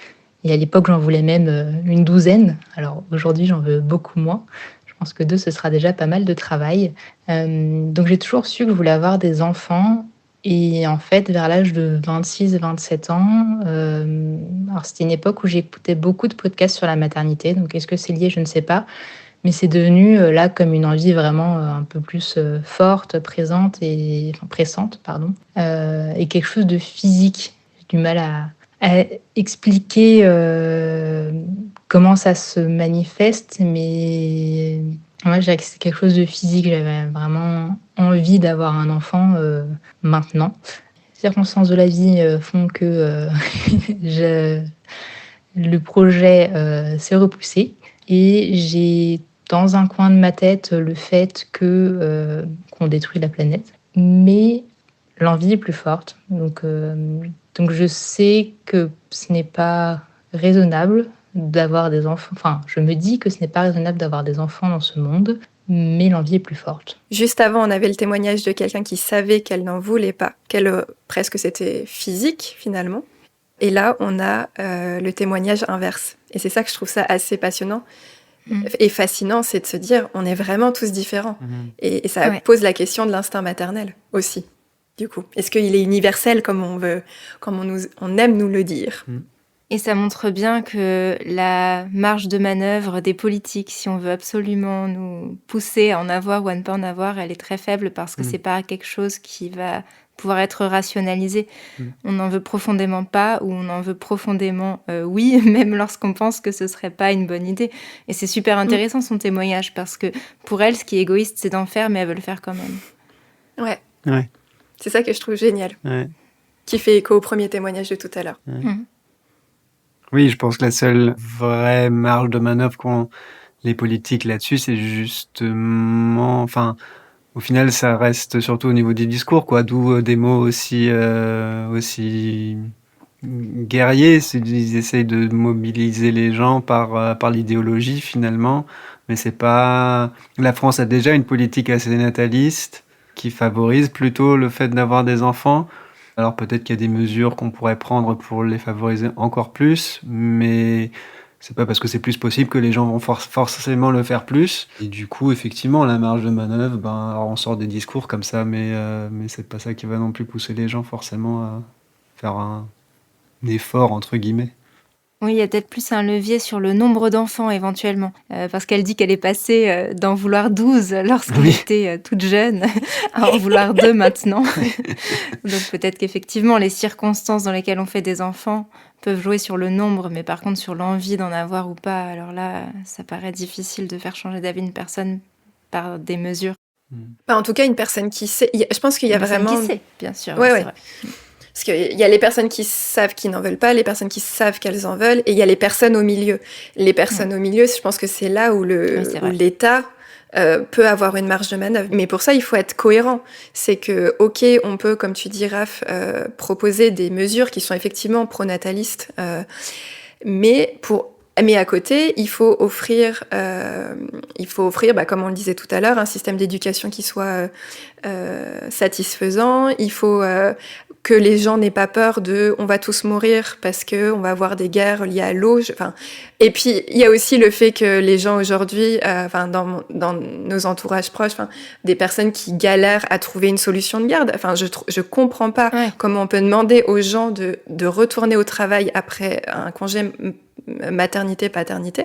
Et à l'époque, j'en voulais même une douzaine. Alors aujourd'hui, j'en veux beaucoup moins. Je pense que 2, ce sera déjà pas mal de travail. Donc j'ai toujours su que je voulais avoir des enfants. Et en fait, vers l'âge de 26-27 ans, alors c'était une époque où j'écoutais beaucoup de podcasts sur la maternité. Donc est-ce que c'est lié? Je ne sais pas. Mais c'est devenu là comme une envie vraiment un peu plus forte, pressante, et quelque chose de physique. J'ai du mal à expliquer comment ça se manifeste, mais moi, je dirais que c'est quelque chose de physique. J'avais vraiment envie d'avoir un enfant maintenant. Les circonstances de la vie font que le projet s'est repoussé. Et j'ai dans un coin de ma tête le fait qu'on détruit la planète. Mais l'envie est plus forte. Donc je sais que ce n'est pas raisonnable d'avoir des enfants. Enfin, je me dis que ce n'est pas raisonnable d'avoir des enfants dans ce monde, mais l'envie est plus forte. Juste avant, on avait le témoignage de quelqu'un qui savait qu'elle n'en voulait pas, presque c'était physique finalement. Et là, on a le témoignage inverse. Et c'est ça que je trouve ça assez passionnant et fascinant, c'est de se dire, on est vraiment tous différents. Et ça pose la question de l'instinct maternel aussi, du coup. Est-ce qu'il est universel comme on aime nous le dire? Et ça montre bien que la marge de manœuvre des politiques, si on veut absolument nous pousser à en avoir ou à ne pas en avoir, elle est très faible parce que c'est pas quelque chose qui va pouvoir être rationalisé. On en veut profondément pas ou on en veut profondément oui, même lorsqu'on pense que ce serait pas une bonne idée. Et c'est super intéressant son témoignage parce que pour elle, ce qui est égoïste, c'est d'en faire, mais elle veut le faire quand même. Ouais. C'est ça que je trouve génial. Ouais. Qui fait écho au premier témoignage de tout à l'heure. Ouais. Oui, je pense que la seule vraie marge de manœuvre qu'ont les politiques là-dessus, c'est justement, au final, ça reste surtout au niveau du discours, quoi. D'où des mots aussi guerriers. Ils essayent de mobiliser les gens par l'idéologie, finalement. Mais c'est pas... La France a déjà une politique assez nataliste qui favorise plutôt le fait d'avoir des enfants. Alors peut-être qu'il y a des mesures qu'on pourrait prendre pour les favoriser encore plus, mais c'est pas parce que c'est plus possible que les gens vont forcément le faire plus. Et du coup, effectivement, la marge de manœuvre, alors on sort des discours comme ça, mais c'est pas ça qui va non plus pousser les gens forcément à faire un effort, entre guillemets. Oui, il y a peut-être plus un levier sur le nombre d'enfants éventuellement, parce qu'elle dit qu'elle est passée d'en vouloir 12 lorsqu'elle était toute jeune à en vouloir 2 maintenant. Donc peut-être qu'effectivement, les circonstances dans lesquelles on fait des enfants peuvent jouer sur le nombre, mais par contre sur l'envie d'en avoir ou pas, alors là, ça paraît difficile de faire changer d'avis une personne par des mesures. En tout cas, une personne qui sait... Je pense qu'il y a vraiment... Qui sait, bien sûr. Ouais. C'est vrai. Parce qu'il y a les personnes qui savent qu'ils n'en veulent pas, les personnes qui savent qu'elles en veulent, et il y a les personnes au milieu. Les personnes au milieu, je pense que c'est là où l'État peut avoir une marge de manœuvre. Mais pour ça, il faut être cohérent. C'est que, ok, on peut, comme tu dis, Raph, proposer des mesures qui sont effectivement pronatalistes, mais à côté, il faut offrir, comme on le disait tout à l'heure, un système d'éducation qui soit satisfaisant. Il faut que les gens n'aient pas peur on va tous mourir parce que on va avoir des guerres liées à l'eau. Et puis il y a aussi le fait que les gens aujourd'hui, dans nos entourages proches, des personnes qui galèrent à trouver une solution de garde. Je comprends pas comment on peut demander aux gens de retourner au travail après un congé maternité-paternité,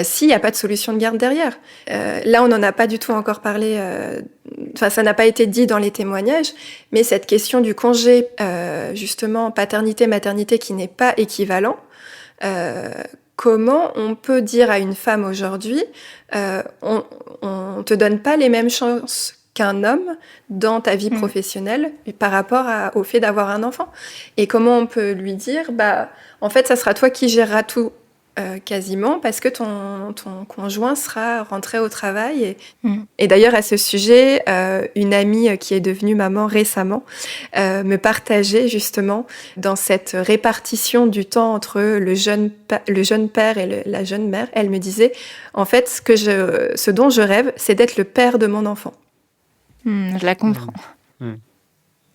s'il n'y a pas de solution de garde derrière. Là, on n'en a pas du tout encore parlé, ça n'a pas été dit dans les témoignages, mais cette question du congé, justement, paternité-maternité qui n'est pas équivalent, comment on peut dire à une femme aujourd'hui, on te donne pas les mêmes chances qu'un homme dans ta vie professionnelle par rapport au fait d'avoir un enfant. Et comment on peut lui dire, en fait, ça sera toi qui géreras tout, quasiment, parce que ton conjoint sera rentré au travail. Et d'ailleurs, à ce sujet, une amie qui est devenue maman récemment me partageait justement dans cette répartition du temps entre le jeune père et la jeune mère. Elle me disait, en fait, ce dont je rêve, c'est d'être le père de mon enfant. Je la comprends.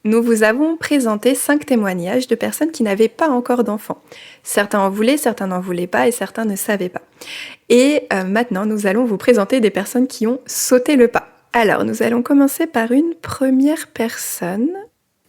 Nous vous avons présenté 5 témoignages de personnes qui n'avaient pas encore d'enfants. Certains en voulaient, certains n'en voulaient pas et certains ne savaient pas. Et maintenant, nous allons vous présenter des personnes qui ont sauté le pas. Alors, nous allons commencer par une première personne.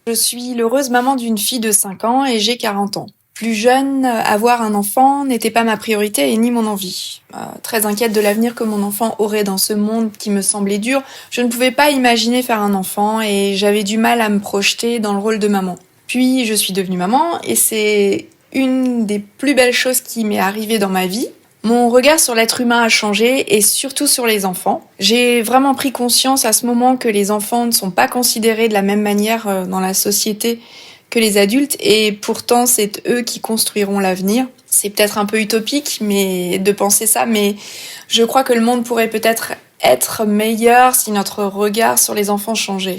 Je suis l'heureuse maman d'une fille de 5 ans et j'ai 40 ans. Plus jeune, avoir un enfant n'était pas ma priorité et ni mon envie. Très inquiète de l'avenir que mon enfant aurait dans ce monde qui me semblait dur, je ne pouvais pas imaginer faire un enfant et j'avais du mal à me projeter dans le rôle de maman. Puis je suis devenue maman et c'est une des plus belles choses qui m'est arrivée dans ma vie. Mon regard sur l'être humain a changé et surtout sur les enfants. J'ai vraiment pris conscience à ce moment que les enfants ne sont pas considérés de la même manière dans la société que les adultes et pourtant c'est eux qui construiront l'avenir. C'est peut-être un peu utopique de penser ça, mais je crois que le monde pourrait peut-être être meilleur si notre regard sur les enfants changeait.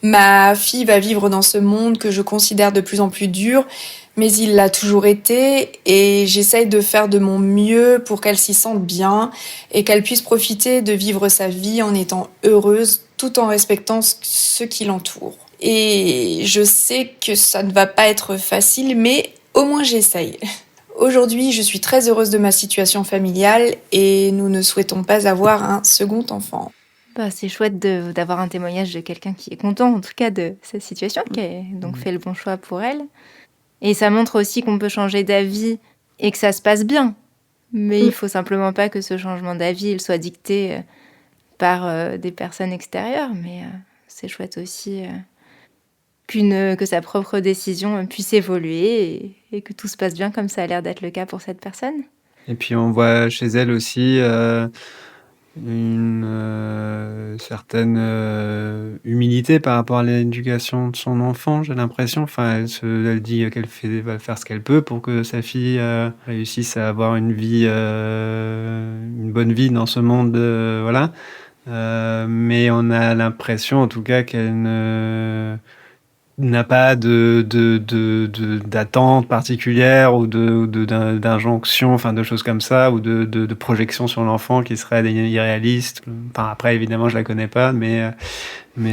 Ma fille va vivre dans ce monde que je considère de plus en plus dur, mais il l'a toujours été et j'essaye de faire de mon mieux pour qu'elle s'y sente bien et qu'elle puisse profiter de vivre sa vie en étant heureuse tout en respectant ceux qui l'entourent. Et je sais que ça ne va pas être facile, mais au moins j'essaye. Aujourd'hui, je suis très heureuse de ma situation familiale et nous ne souhaitons pas avoir un second enfant. C'est chouette d'avoir un témoignage de quelqu'un qui est content, en tout cas, de cette situation, qui a donc fait le bon choix pour elle. Et ça montre aussi qu'on peut changer d'avis et que ça se passe bien. Mais il faut simplement pas que ce changement d'avis il soit dicté par des personnes extérieures. Mais c'est chouette aussi que sa propre décision puisse évoluer et que tout se passe bien comme ça a l'air d'être le cas pour cette personne. Et puis on voit chez elle aussi une certaine humilité par rapport à l'éducation de son enfant, j'ai l'impression. Enfin, elle dit qu'elle va faire ce qu'elle peut pour que sa fille réussisse à avoir une bonne vie dans ce monde, voilà. mais on a l'impression en tout cas qu'elle n'a pas d'attente particulière ou d'injonction, enfin de choses comme ça, ou de projection sur l'enfant qui serait irréaliste. Enfin, après, évidemment, je la connais pas, mais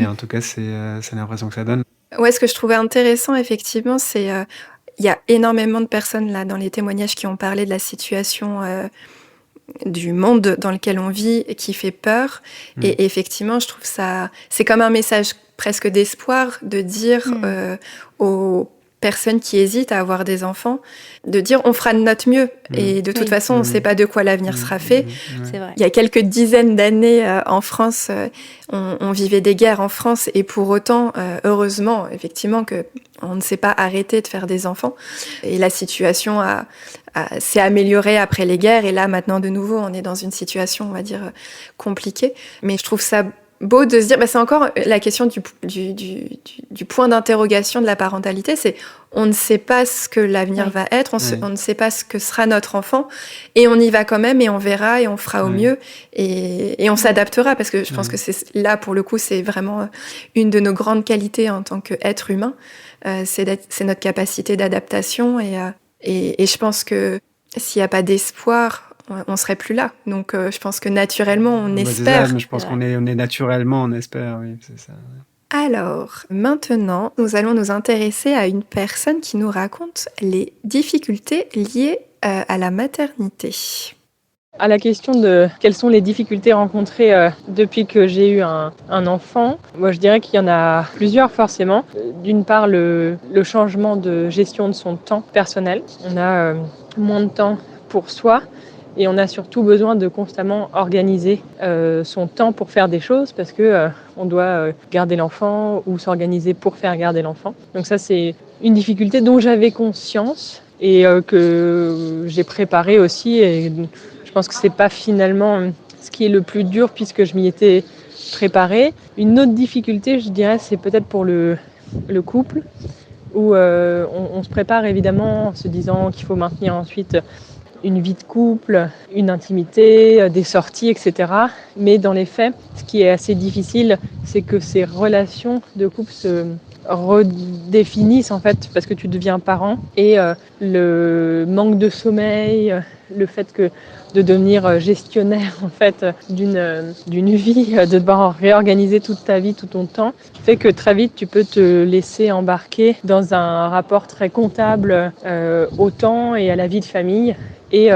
en tout cas, c'est l'impression que ça donne. Ouais, ce que je trouvais intéressant, effectivement, c'est il y a énormément de personnes là dans les témoignages qui ont parlé de la situation du monde dans lequel on vit et qui fait peur. Et effectivement, je trouve ça, c'est comme un message presque d'espoir de dire aux personnes qui hésitent à avoir des enfants, de dire on fera de notre mieux. Et de toute façon, on ne sait pas de quoi l'avenir sera fait. C'est vrai. Il y a quelques dizaines d'années en France, on vivait des guerres en France et pour autant, heureusement, effectivement, qu'on ne s'est pas arrêté de faire des enfants. Et la situation s'est améliorée après les guerres et là, maintenant, de nouveau, on est dans une situation, on va dire, compliquée. Mais je trouve ça beau de se dire, c'est encore la question du point d'interrogation de la parentalité, c'est on ne sait pas ce que l'avenir va être, on ne sait pas ce que sera notre enfant, et on y va quand même, et on verra, et on fera au mieux, et on s'adaptera, parce que je pense que c'est là, pour le coup, c'est vraiment une de nos grandes qualités en tant qu'être humain, c'est notre capacité d'adaptation, et je pense que s'il n'y a pas d'espoir, on serait plus là. Donc, je pense que naturellement, on espère. C'est ça, mais je pense qu'on est naturellement, on espère, oui, c'est ça. Alors, maintenant, nous allons nous intéresser à une personne qui nous raconte les difficultés liées à la maternité. À la question de quelles sont les difficultés rencontrées depuis que j'ai eu un enfant, moi je dirais qu'il y en a plusieurs forcément. D'une part, le changement de gestion de son temps personnel. On a moins de temps pour soi. Et on a surtout besoin de constamment organiser son temps pour faire des choses parce que on doit garder l'enfant ou s'organiser pour faire garder l'enfant. Donc ça, c'est une difficulté dont j'avais conscience et que j'ai préparé aussi. Et je pense que c'est pas finalement ce qui est le plus dur puisque je m'y étais préparée. Une autre difficulté, je dirais, c'est peut-être pour le couple où on se prépare évidemment en se disant qu'il faut maintenir ensuite une vie de couple, une intimité, des sorties, etc. Mais dans les faits, ce qui est assez difficile, c'est que ces relations de couple se redéfinissent en fait parce que tu deviens parent et le manque de sommeil, le fait de devenir gestionnaire en fait d'une vie, de devoir réorganiser toute ta vie, tout ton temps, fait que très vite tu peux te laisser embarquer dans un rapport très comptable au temps et à la vie de famille. Et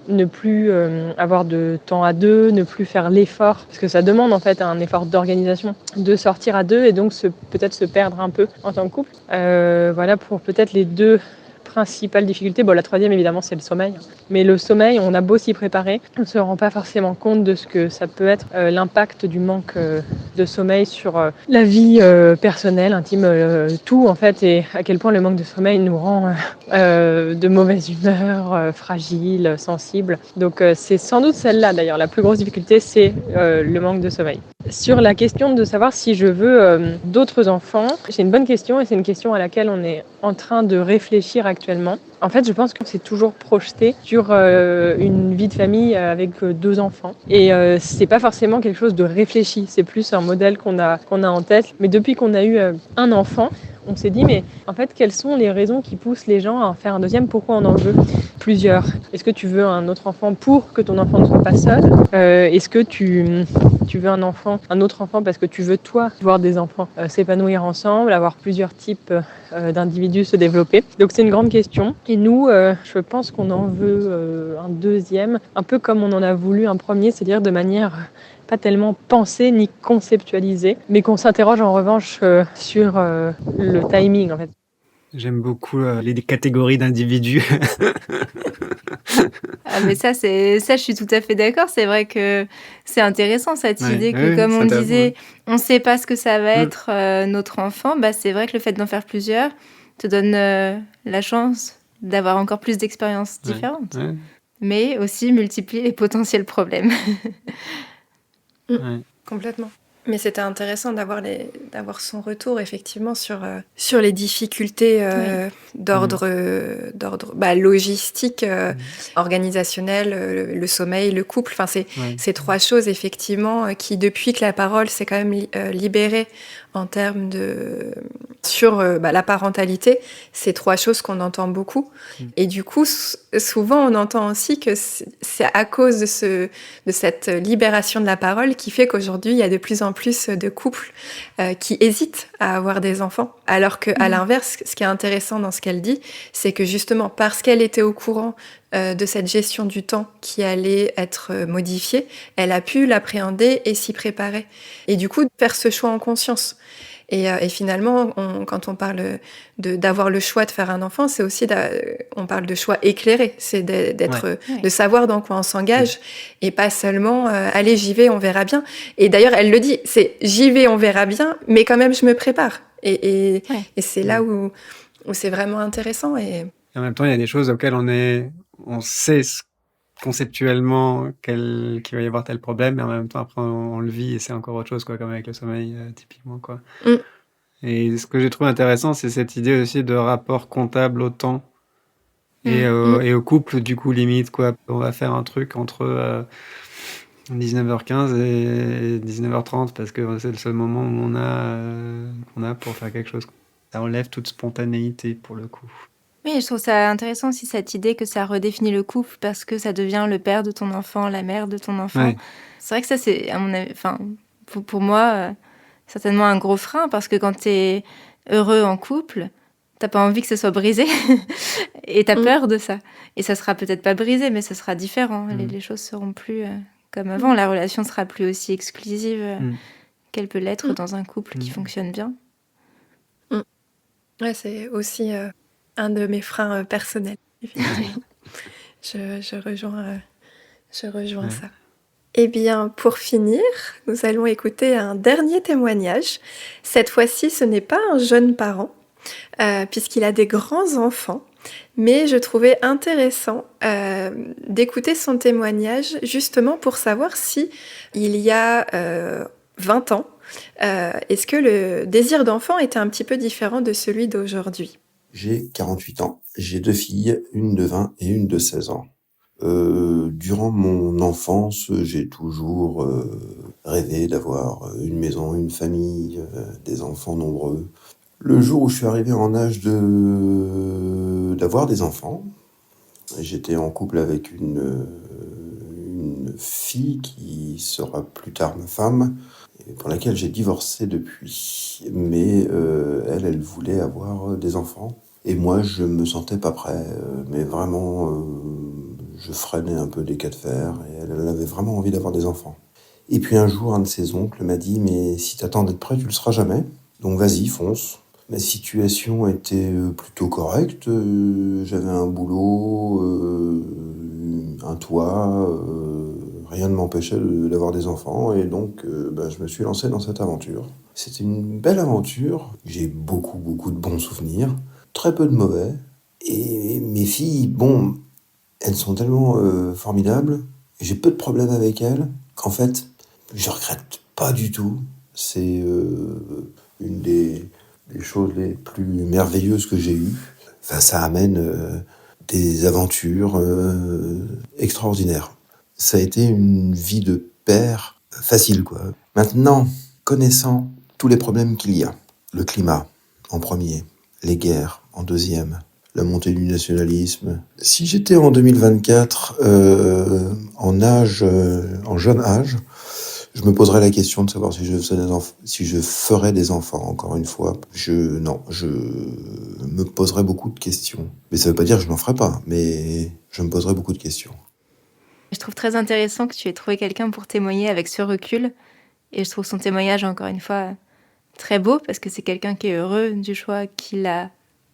ne plus avoir de temps à deux, ne plus faire l'effort, parce que ça demande en fait un effort d'organisation, de sortir à deux et donc peut-être se perdre un peu en tant que couple. Voilà pour peut-être les deux principales difficultés. Bon, la troisième évidemment c'est le sommeil, mais le sommeil, on a beau s'y préparer, on ne se rend pas forcément compte de ce que ça peut être l'impact du manque de sommeil sur la vie personnelle, intime, tout en fait, et à quel point le manque de sommeil nous rend de mauvaise humeur, fragiles, sensibles. Donc c'est sans doute celle-là d'ailleurs, la plus grosse difficulté, c'est le manque de sommeil. Sur la question de savoir si je veux d'autres enfants, c'est une bonne question et c'est une question à laquelle on est en train de réfléchir actuellement. En fait, je pense qu'on s'est toujours projeté sur une vie de famille avec 2 enfants. Et c'est pas forcément quelque chose de réfléchi, c'est plus un modèle qu'on a en tête. Mais depuis qu'on a eu un enfant, on s'est dit, mais en fait, quelles sont les raisons qui poussent les gens à en faire un deuxième? Pourquoi on en veut plusieurs? Est-ce que tu veux un autre enfant pour que ton enfant ne soit pas seul? Est-ce que tu veux un autre enfant parce que tu veux, toi, voir des enfants s'épanouir ensemble, avoir plusieurs types d'individus se développer? Donc c'est une grande question. Et nous, je pense qu'on en veut un deuxième, un peu comme on en a voulu un premier, c'est-à-dire de manière pas tellement pensée ni conceptualisée, mais qu'on s'interroge en revanche sur le timing en fait. J'aime beaucoup les catégories d'individus. Ah mais ça, je suis tout à fait d'accord. C'est vrai que c'est intéressant cette idée que, comme on disait, on ne sait pas ce que ça va être notre enfant. Bah, c'est vrai que le fait d'en faire plusieurs te donne la chance d'avoir encore plus d'expériences différentes, mais aussi multiplier les potentiels problèmes. Complètement. Mais c'était intéressant d'avoir son retour effectivement sur les difficultés d'ordre logistique, organisationnel, le sommeil, le couple. Enfin, c'est trois choses effectivement qui, depuis que la parole s'est quand même libérée en termes sur la parentalité, c'est trois choses qu'on entend beaucoup. Et du coup, souvent on entend aussi que c'est à cause de cette libération de la parole qui fait qu'aujourd'hui il y a de plus en plus de couples qui hésitent à avoir des enfants, alors qu'à l'inverse, ce qui est intéressant dans ce qu'elle dit, c'est que justement parce qu'elle était au courant de cette gestion du temps qui allait être modifiée, elle a pu l'appréhender et s'y préparer. Et du coup, faire ce choix en conscience. Et finalement, quand on parle d'avoir le choix de faire un enfant, c'est aussi on parle de choix éclairé, c'est de savoir dans quoi on s'engage et pas seulement allez, j'y vais, on verra bien. Et d'ailleurs, elle le dit, c'est j'y vais, on verra bien, mais quand même je me prépare. Et c'est là où c'est vraiment intéressant. Et en même temps, il y a des choses auxquelles on sait conceptuellement qu'il va y avoir tel problème, mais en même temps après on le vit et c'est encore autre chose, quoi, comme avec le sommeil typiquement, quoi. Et ce que j'ai trouvé intéressant, c'est cette idée aussi de rapport comptable au temps et au couple, du coup, limite, quoi. On va faire un truc entre 19h15 et 19h30 parce que c'est le seul moment où on a pour faire quelque chose. Ça enlève toute spontanéité pour le coup. Oui, je trouve ça intéressant aussi cette idée que ça redéfinit le couple parce que ça devient le père de ton enfant, la mère de ton enfant. Ouais. C'est vrai que ça, c'est, à mon avis, pour moi, certainement un gros frein parce que quand t'es heureux en couple, t'as pas envie que ce soit brisé et t'as peur de ça. Et ça sera peut-être pas brisé, mais ça sera différent. Les choses seront plus comme avant. La relation sera plus aussi exclusive qu'elle peut l'être dans un couple qui fonctionne bien. Ouais, c'est aussi un de mes freins personnels. Je rejoins ça. Eh bien, pour finir, nous allons écouter un dernier témoignage. Cette fois-ci, ce n'est pas un jeune parent, puisqu'il a des grands-enfants, mais je trouvais intéressant d'écouter son témoignage, justement pour savoir si il y a 20 ans, est-ce que le désir d'enfant était un petit peu différent de celui d'aujourd'hui ? J'ai 48 ans. J'ai 2 filles, une de 20 et une de 16 ans. Durant mon enfance, j'ai toujours rêvé d'avoir une maison, une famille, des enfants nombreux. Le jour où je suis arrivé en âge d'avoir des enfants, j'étais en couple avec une fille qui sera plus tard ma femme, pour laquelle j'ai divorcé depuis. Mais elle voulait avoir des enfants. Et moi, je me sentais pas prêt. Mais vraiment, je freinais un peu des cas de fer. Et elle avait vraiment envie d'avoir des enfants. Et puis un jour, un de ses oncles m'a dit « Mais si t'attends d'être prêt, tu le seras jamais. Donc vas-y, fonce ». Ma situation était plutôt correcte. J'avais un boulot, un toit... rien ne m'empêchait d'avoir des enfants et donc je me suis lancé dans cette aventure. C'était une belle aventure, j'ai beaucoup de bons souvenirs, très peu de mauvais. Et mes filles, elles sont tellement formidables, et j'ai peu de problèmes avec elles, qu'en fait, je regrette pas du tout. C'est une des choses les plus merveilleuses que j'ai eues. Enfin, ça amène des aventures extraordinaires. Ça a été une vie de père facile, quoi. Maintenant, connaissant tous les problèmes qu'il y a, le climat en premier, les guerres en deuxième, la montée du nationalisme. Si j'étais en 2024 en jeune âge, je me poserais la question de savoir si je ferais des enfants, encore une fois. Je me poserais beaucoup de questions. Mais ça veut pas dire que je n'en ferais pas, mais je me poserais beaucoup de questions. Je trouve très intéressant que tu aies trouvé quelqu'un pour témoigner avec ce recul. Et je trouve son témoignage, encore une fois, très beau, parce que c'est quelqu'un qui est heureux du choix qu'il a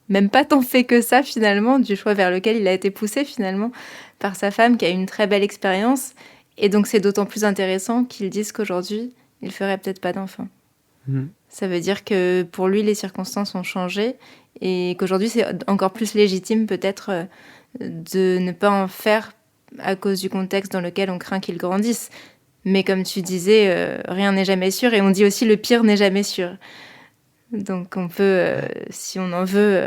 même pas tant fait que ça, finalement, du choix vers lequel il a été poussé, finalement, par sa femme, qui a eu une très belle expérience. Et donc, c'est d'autant plus intéressant qu'il dise qu'aujourd'hui, il ferait peut-être pas d'enfant. Ça veut dire que pour lui, les circonstances ont changé et qu'aujourd'hui, c'est encore plus légitime, peut-être, de ne pas en faire à cause du contexte dans lequel on craint qu'ils grandissent. Mais comme tu disais, rien n'est jamais sûr, et on dit aussi le pire n'est jamais sûr. Donc on peut, si on en veut,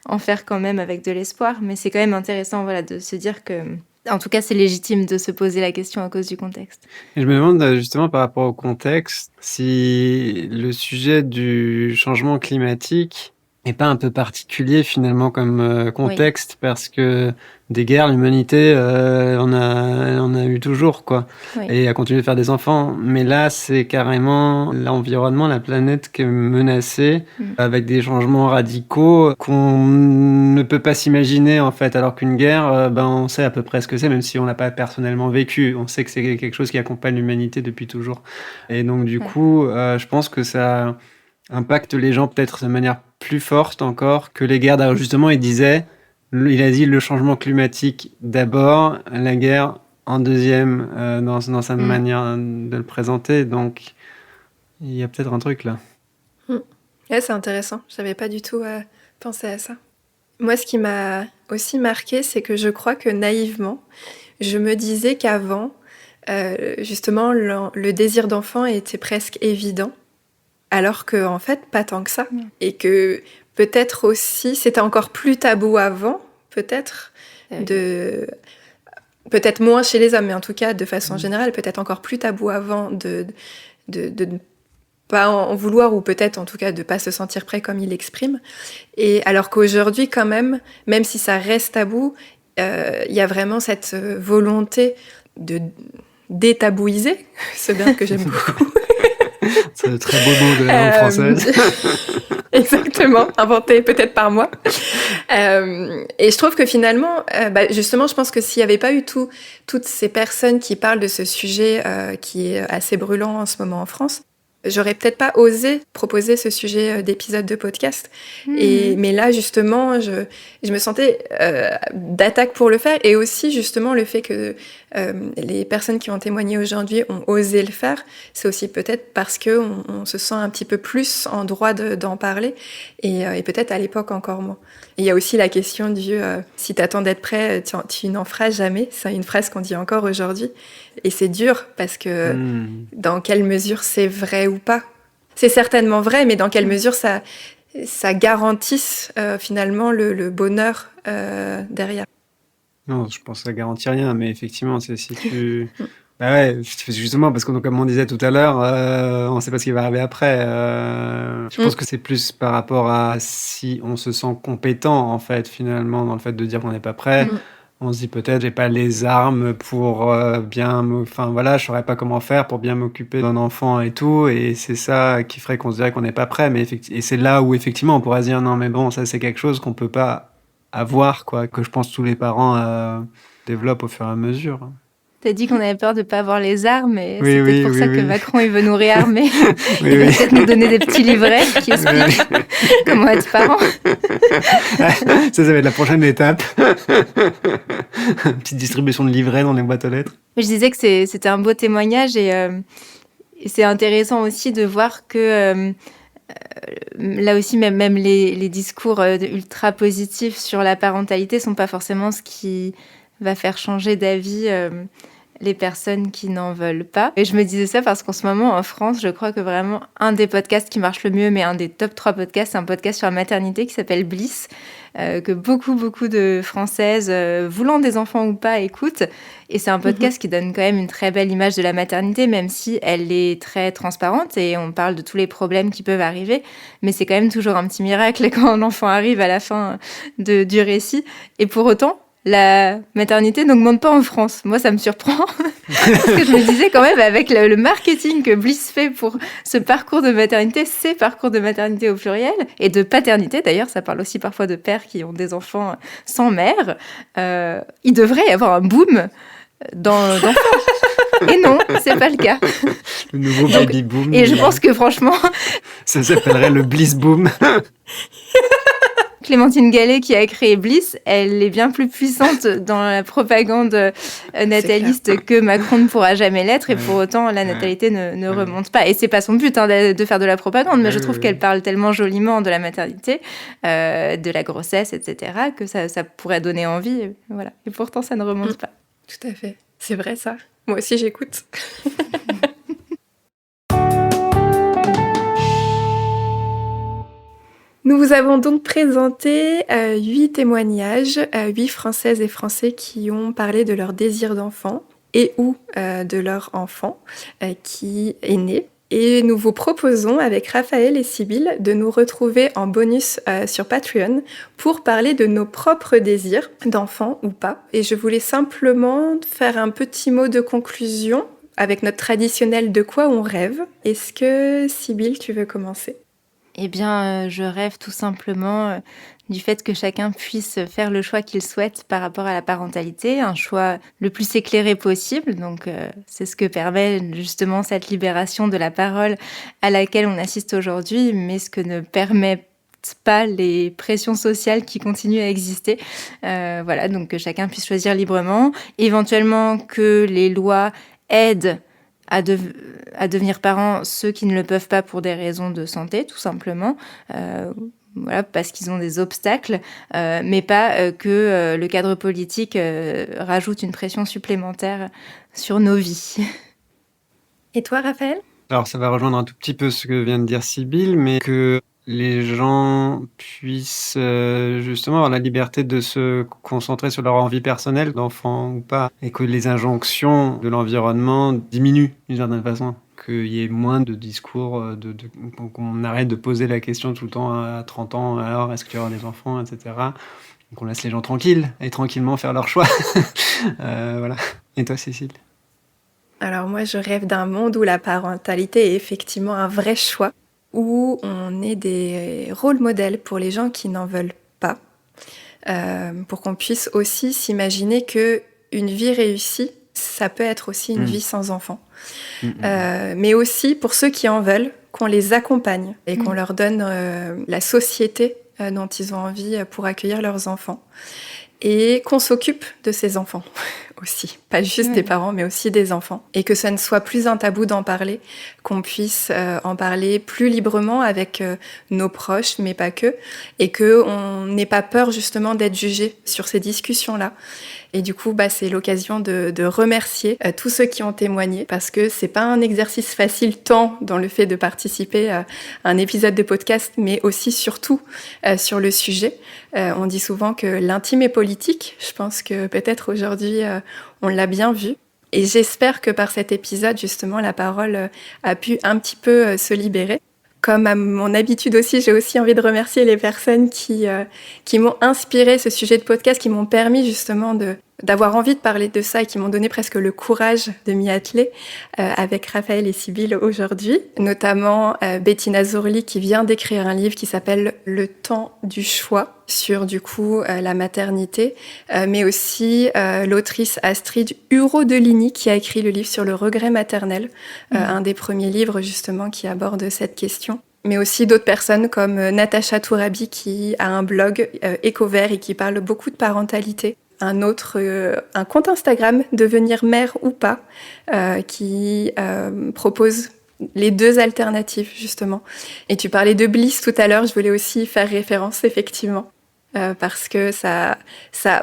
en faire quand même avec de l'espoir. Mais c'est quand même intéressant de se dire que, en tout cas, c'est légitime de se poser la question à cause du contexte. Et je me demande justement par rapport au contexte, si le sujet du changement climatique n'est pas un peu particulier finalement comme contexte, parce que des guerres, l'humanité, on a eu toujours, quoi. Oui. Et a continué de faire des enfants. Mais là, c'est carrément l'environnement, la planète qui est menacée, avec des changements radicaux qu'on ne peut pas s'imaginer, en fait. Alors qu'une guerre, on sait à peu près ce que c'est, même si on l'a pas personnellement vécu. On sait que c'est quelque chose qui accompagne l'humanité depuis toujours. Et donc, du coup, je pense que ça impacte les gens peut-être de manière plus forte encore que les guerres. D'ailleurs, justement, il a dit le changement climatique d'abord, la guerre en deuxième, dans sa manière de le présenter. Donc, il y a peut-être un truc là. Ouais, c'est intéressant. Je n'avais pas du tout pensé à ça. Moi, ce qui m'a aussi marqué, c'est que je crois que naïvement, je me disais qu'avant, justement, le désir d'enfant était presque évident, alors qu'en fait, pas tant que ça. Et que peut-être aussi, c'était encore plus tabou avant, peut-être, peut-être moins chez les hommes, mais en tout cas, de façon générale, peut-être encore plus tabou avant de ne pas en vouloir, ou peut-être en tout cas de pas se sentir prêt comme il l'exprime. Et alors qu'aujourd'hui, quand même si ça reste tabou, il y a vraiment cette volonté de détabouiser, ce verbe que j'aime beaucoup. C'est un très beau mot de la langue française. Exactement, inventé peut-être par moi. Et je trouve que finalement, justement, je pense que s'il n'y avait pas eu toutes ces personnes qui parlent de ce sujet qui est assez brûlant en ce moment en France, j'aurais peut-être pas osé proposer ce sujet d'épisode de podcast. Mais là, justement, je me sentais d'attaque pour le faire. Et aussi, justement, le fait que les personnes qui ont témoigné aujourd'hui ont osé le faire, c'est aussi peut-être parce qu'on se sent un petit peu plus en droit d'en parler. Et peut-être à l'époque encore moins. Il y a aussi la question du si t'attends d'être prêt, tu n'en feras jamais. C'est une phrase qu'on dit encore aujourd'hui. Et c'est dur parce que dans quelle mesure c'est vrai ou pas. C'est certainement vrai, mais dans quelle mesure ça garantisse finalement le bonheur derrière. Non, je pense que ça garantit rien, mais effectivement, c'est si tu... Bah ouais, justement, parce que comme on disait tout à l'heure, on ne sait pas ce qui va arriver après. Je pense que c'est plus par rapport à si on se sent compétent, en fait, finalement, dans le fait de dire qu'on n'est pas prêt. On se dit peut-être, j'ai pas les armes pour je saurais pas comment faire pour bien m'occuper d'un enfant et tout, et c'est ça qui ferait qu'on se dirait qu'on n'est pas prêt. Mais et c'est là où effectivement on pourrait se dire non, mais bon, ça c'est quelque chose qu'on peut pas avoir, quoi, que je pense tous les parents développent au fur et à mesure. T'as dit qu'on avait peur de pas avoir les armes, et oui, c'est peut-être pour ça que Macron il veut nous réarmer. Il va peut-être nous donner des petits livrets qui expliquent comment être parent. Ça va être la prochaine étape. Une petite distribution de livrets dans les boîtes aux lettres. Je disais que c'était un beau témoignage, et c'est intéressant aussi de voir que là aussi, même les discours ultra positifs sur la parentalité sont pas forcément ce qui va faire changer d'avis les personnes qui n'en veulent pas. Et je me disais ça parce qu'en ce moment, en France, je crois que vraiment un des podcasts qui marche le mieux, mais un des top 3 podcasts, c'est un podcast sur la maternité qui s'appelle Bliss, que beaucoup de Françaises, voulant des enfants ou pas, écoutent. Et c'est un podcast qui donne quand même une très belle image de la maternité, même si elle est très transparente et on parle de tous les problèmes qui peuvent arriver. Mais c'est quand même toujours un petit miracle quand un enfant arrive à la fin du récit. Et pour autant, la maternité n'augmente pas en France. Moi, ça me surprend. Parce que je me disais quand même, avec le marketing que Bliss fait pour ce parcours de maternité, ces parcours de maternité au pluriel, et de paternité d'ailleurs, ça parle aussi parfois de pères qui ont des enfants sans mère, il devrait y avoir un boom d'enfants. Et non, c'est pas le cas. Le nouveau baby boom. Et je pense que franchement... ça s'appellerait le Bliss boom. Clémentine Gallet, qui a créé Bliss, elle est bien plus puissante dans la propagande nataliste que Macron ne pourra jamais l'être, et pour autant la natalité ne remonte pas. Et c'est pas son but de faire de la propagande, mais je trouve qu'elle parle tellement joliment de la maternité, de la grossesse, etc., que ça pourrait donner envie. Voilà. Et pourtant ça ne remonte pas. Tout à fait. C'est vrai ça. Moi aussi j'écoute. Nous vous avons donc présenté 8 témoignages, 8 Françaises et Français qui ont parlé de leur désir d'enfant et ou de leur enfant qui est né. Et nous vous proposons avec Raphaël et Sybille de nous retrouver en bonus sur Patreon pour parler de nos propres désirs, d'enfants ou pas. Et je voulais simplement faire un petit mot de conclusion avec notre traditionnel de quoi on rêve. Est-ce que Sybille, tu veux commencer ? Eh bien, je rêve tout simplement du fait que chacun puisse faire le choix qu'il souhaite par rapport à la parentalité, un choix le plus éclairé possible. Donc, c'est ce que permet justement cette libération de la parole à laquelle on assiste aujourd'hui, mais ce que ne permet pas les pressions sociales qui continuent à exister. Voilà, donc que chacun puisse choisir librement. Éventuellement, que les lois aident à devenir parents ceux qui ne le peuvent pas pour des raisons de santé, tout simplement. Voilà, parce qu'ils ont des obstacles, mais pas que le cadre politique rajoute une pression supplémentaire sur nos vies. Et toi, Raphaël ? Alors, ça va rejoindre un tout petit peu ce que vient de dire Sybille, mais que les gens puissent justement avoir la liberté de se concentrer sur leur envie personnelle, d'enfant ou pas, et que les injonctions de l'environnement diminuent d'une certaine façon. Qu'il y ait moins de discours, qu'on arrête de poser la question tout le temps à 30 ans, alors est-ce que tu auras des enfants, etc. Qu'on laisse les gens tranquilles et tranquillement faire leur choix. Voilà. Et toi, Cécile ? Alors moi, je rêve d'un monde où la parentalité est effectivement un vrai choix, où on est des rôles modèles pour les gens qui n'en veulent pas, pour qu'on puisse aussi s'imaginer qu'une vie réussie, ça peut être aussi une vie sans enfants. Mais aussi pour ceux qui en veulent, qu'on les accompagne et qu'on leur donne la société dont ils ont envie pour accueillir leurs enfants. Et qu'on s'occupe de ces enfants aussi. Pas juste des parents, mais aussi des enfants. Et que ça ne soit plus un tabou d'en parler, qu'on puisse en parler plus librement avec nos proches, mais pas que. Et qu'on n'ait pas peur justement d'être jugé sur ces discussions-là. Et du coup, c'est l'occasion de remercier tous ceux qui ont témoigné, parce que c'est pas un exercice facile tant dans le fait de participer à un épisode de podcast, mais aussi surtout sur le sujet. On dit souvent que l'intime est politique. Je pense que peut-être aujourd'hui, on l'a bien vu. Et j'espère que par cet épisode, justement, la parole a pu un petit peu se libérer. Comme à mon habitude aussi, j'ai aussi envie de remercier les personnes qui m'ont inspiré ce sujet de podcast, qui m'ont permis justement d'avoir envie de parler de ça et qui m'ont donné presque le courage de m'y atteler avec Raphaël et Sybille aujourd'hui. Notamment Bettina Zorli qui vient d'écrire un livre qui s'appelle « Le temps du choix » sur du coup la maternité, mais aussi l'autrice Astrid Hureau-Deligny qui a écrit le livre sur le regret maternel, un des premiers livres justement qui aborde cette question. Mais aussi d'autres personnes comme Natacha Tourabi qui a un blog Éco-Vert et qui parle beaucoup de parentalité. Un compte Instagram, Devenir mère ou pas, qui propose les deux alternatives, justement. Et tu parlais de Bliss tout à l'heure, je voulais aussi faire référence, effectivement, parce que ça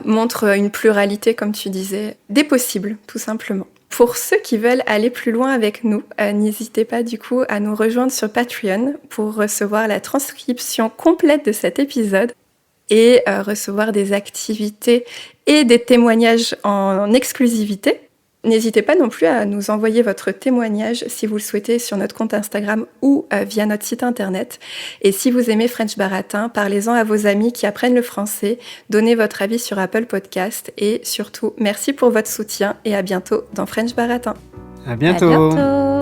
montre une pluralité, comme tu disais, des possibles, tout simplement. Pour ceux qui veulent aller plus loin avec nous, n'hésitez pas du coup à nous rejoindre sur Patreon pour recevoir la transcription complète de cet épisode et recevoir des activités et des témoignages en exclusivité. N'hésitez pas non plus à nous envoyer votre témoignage si vous le souhaitez sur notre compte Instagram ou via notre site internet. Et si vous aimez French Baratin, parlez-en à vos amis qui apprennent le français, donnez votre avis sur Apple Podcast et surtout, merci pour votre soutien et à bientôt dans French Baratin. À bientôt. À bientôt.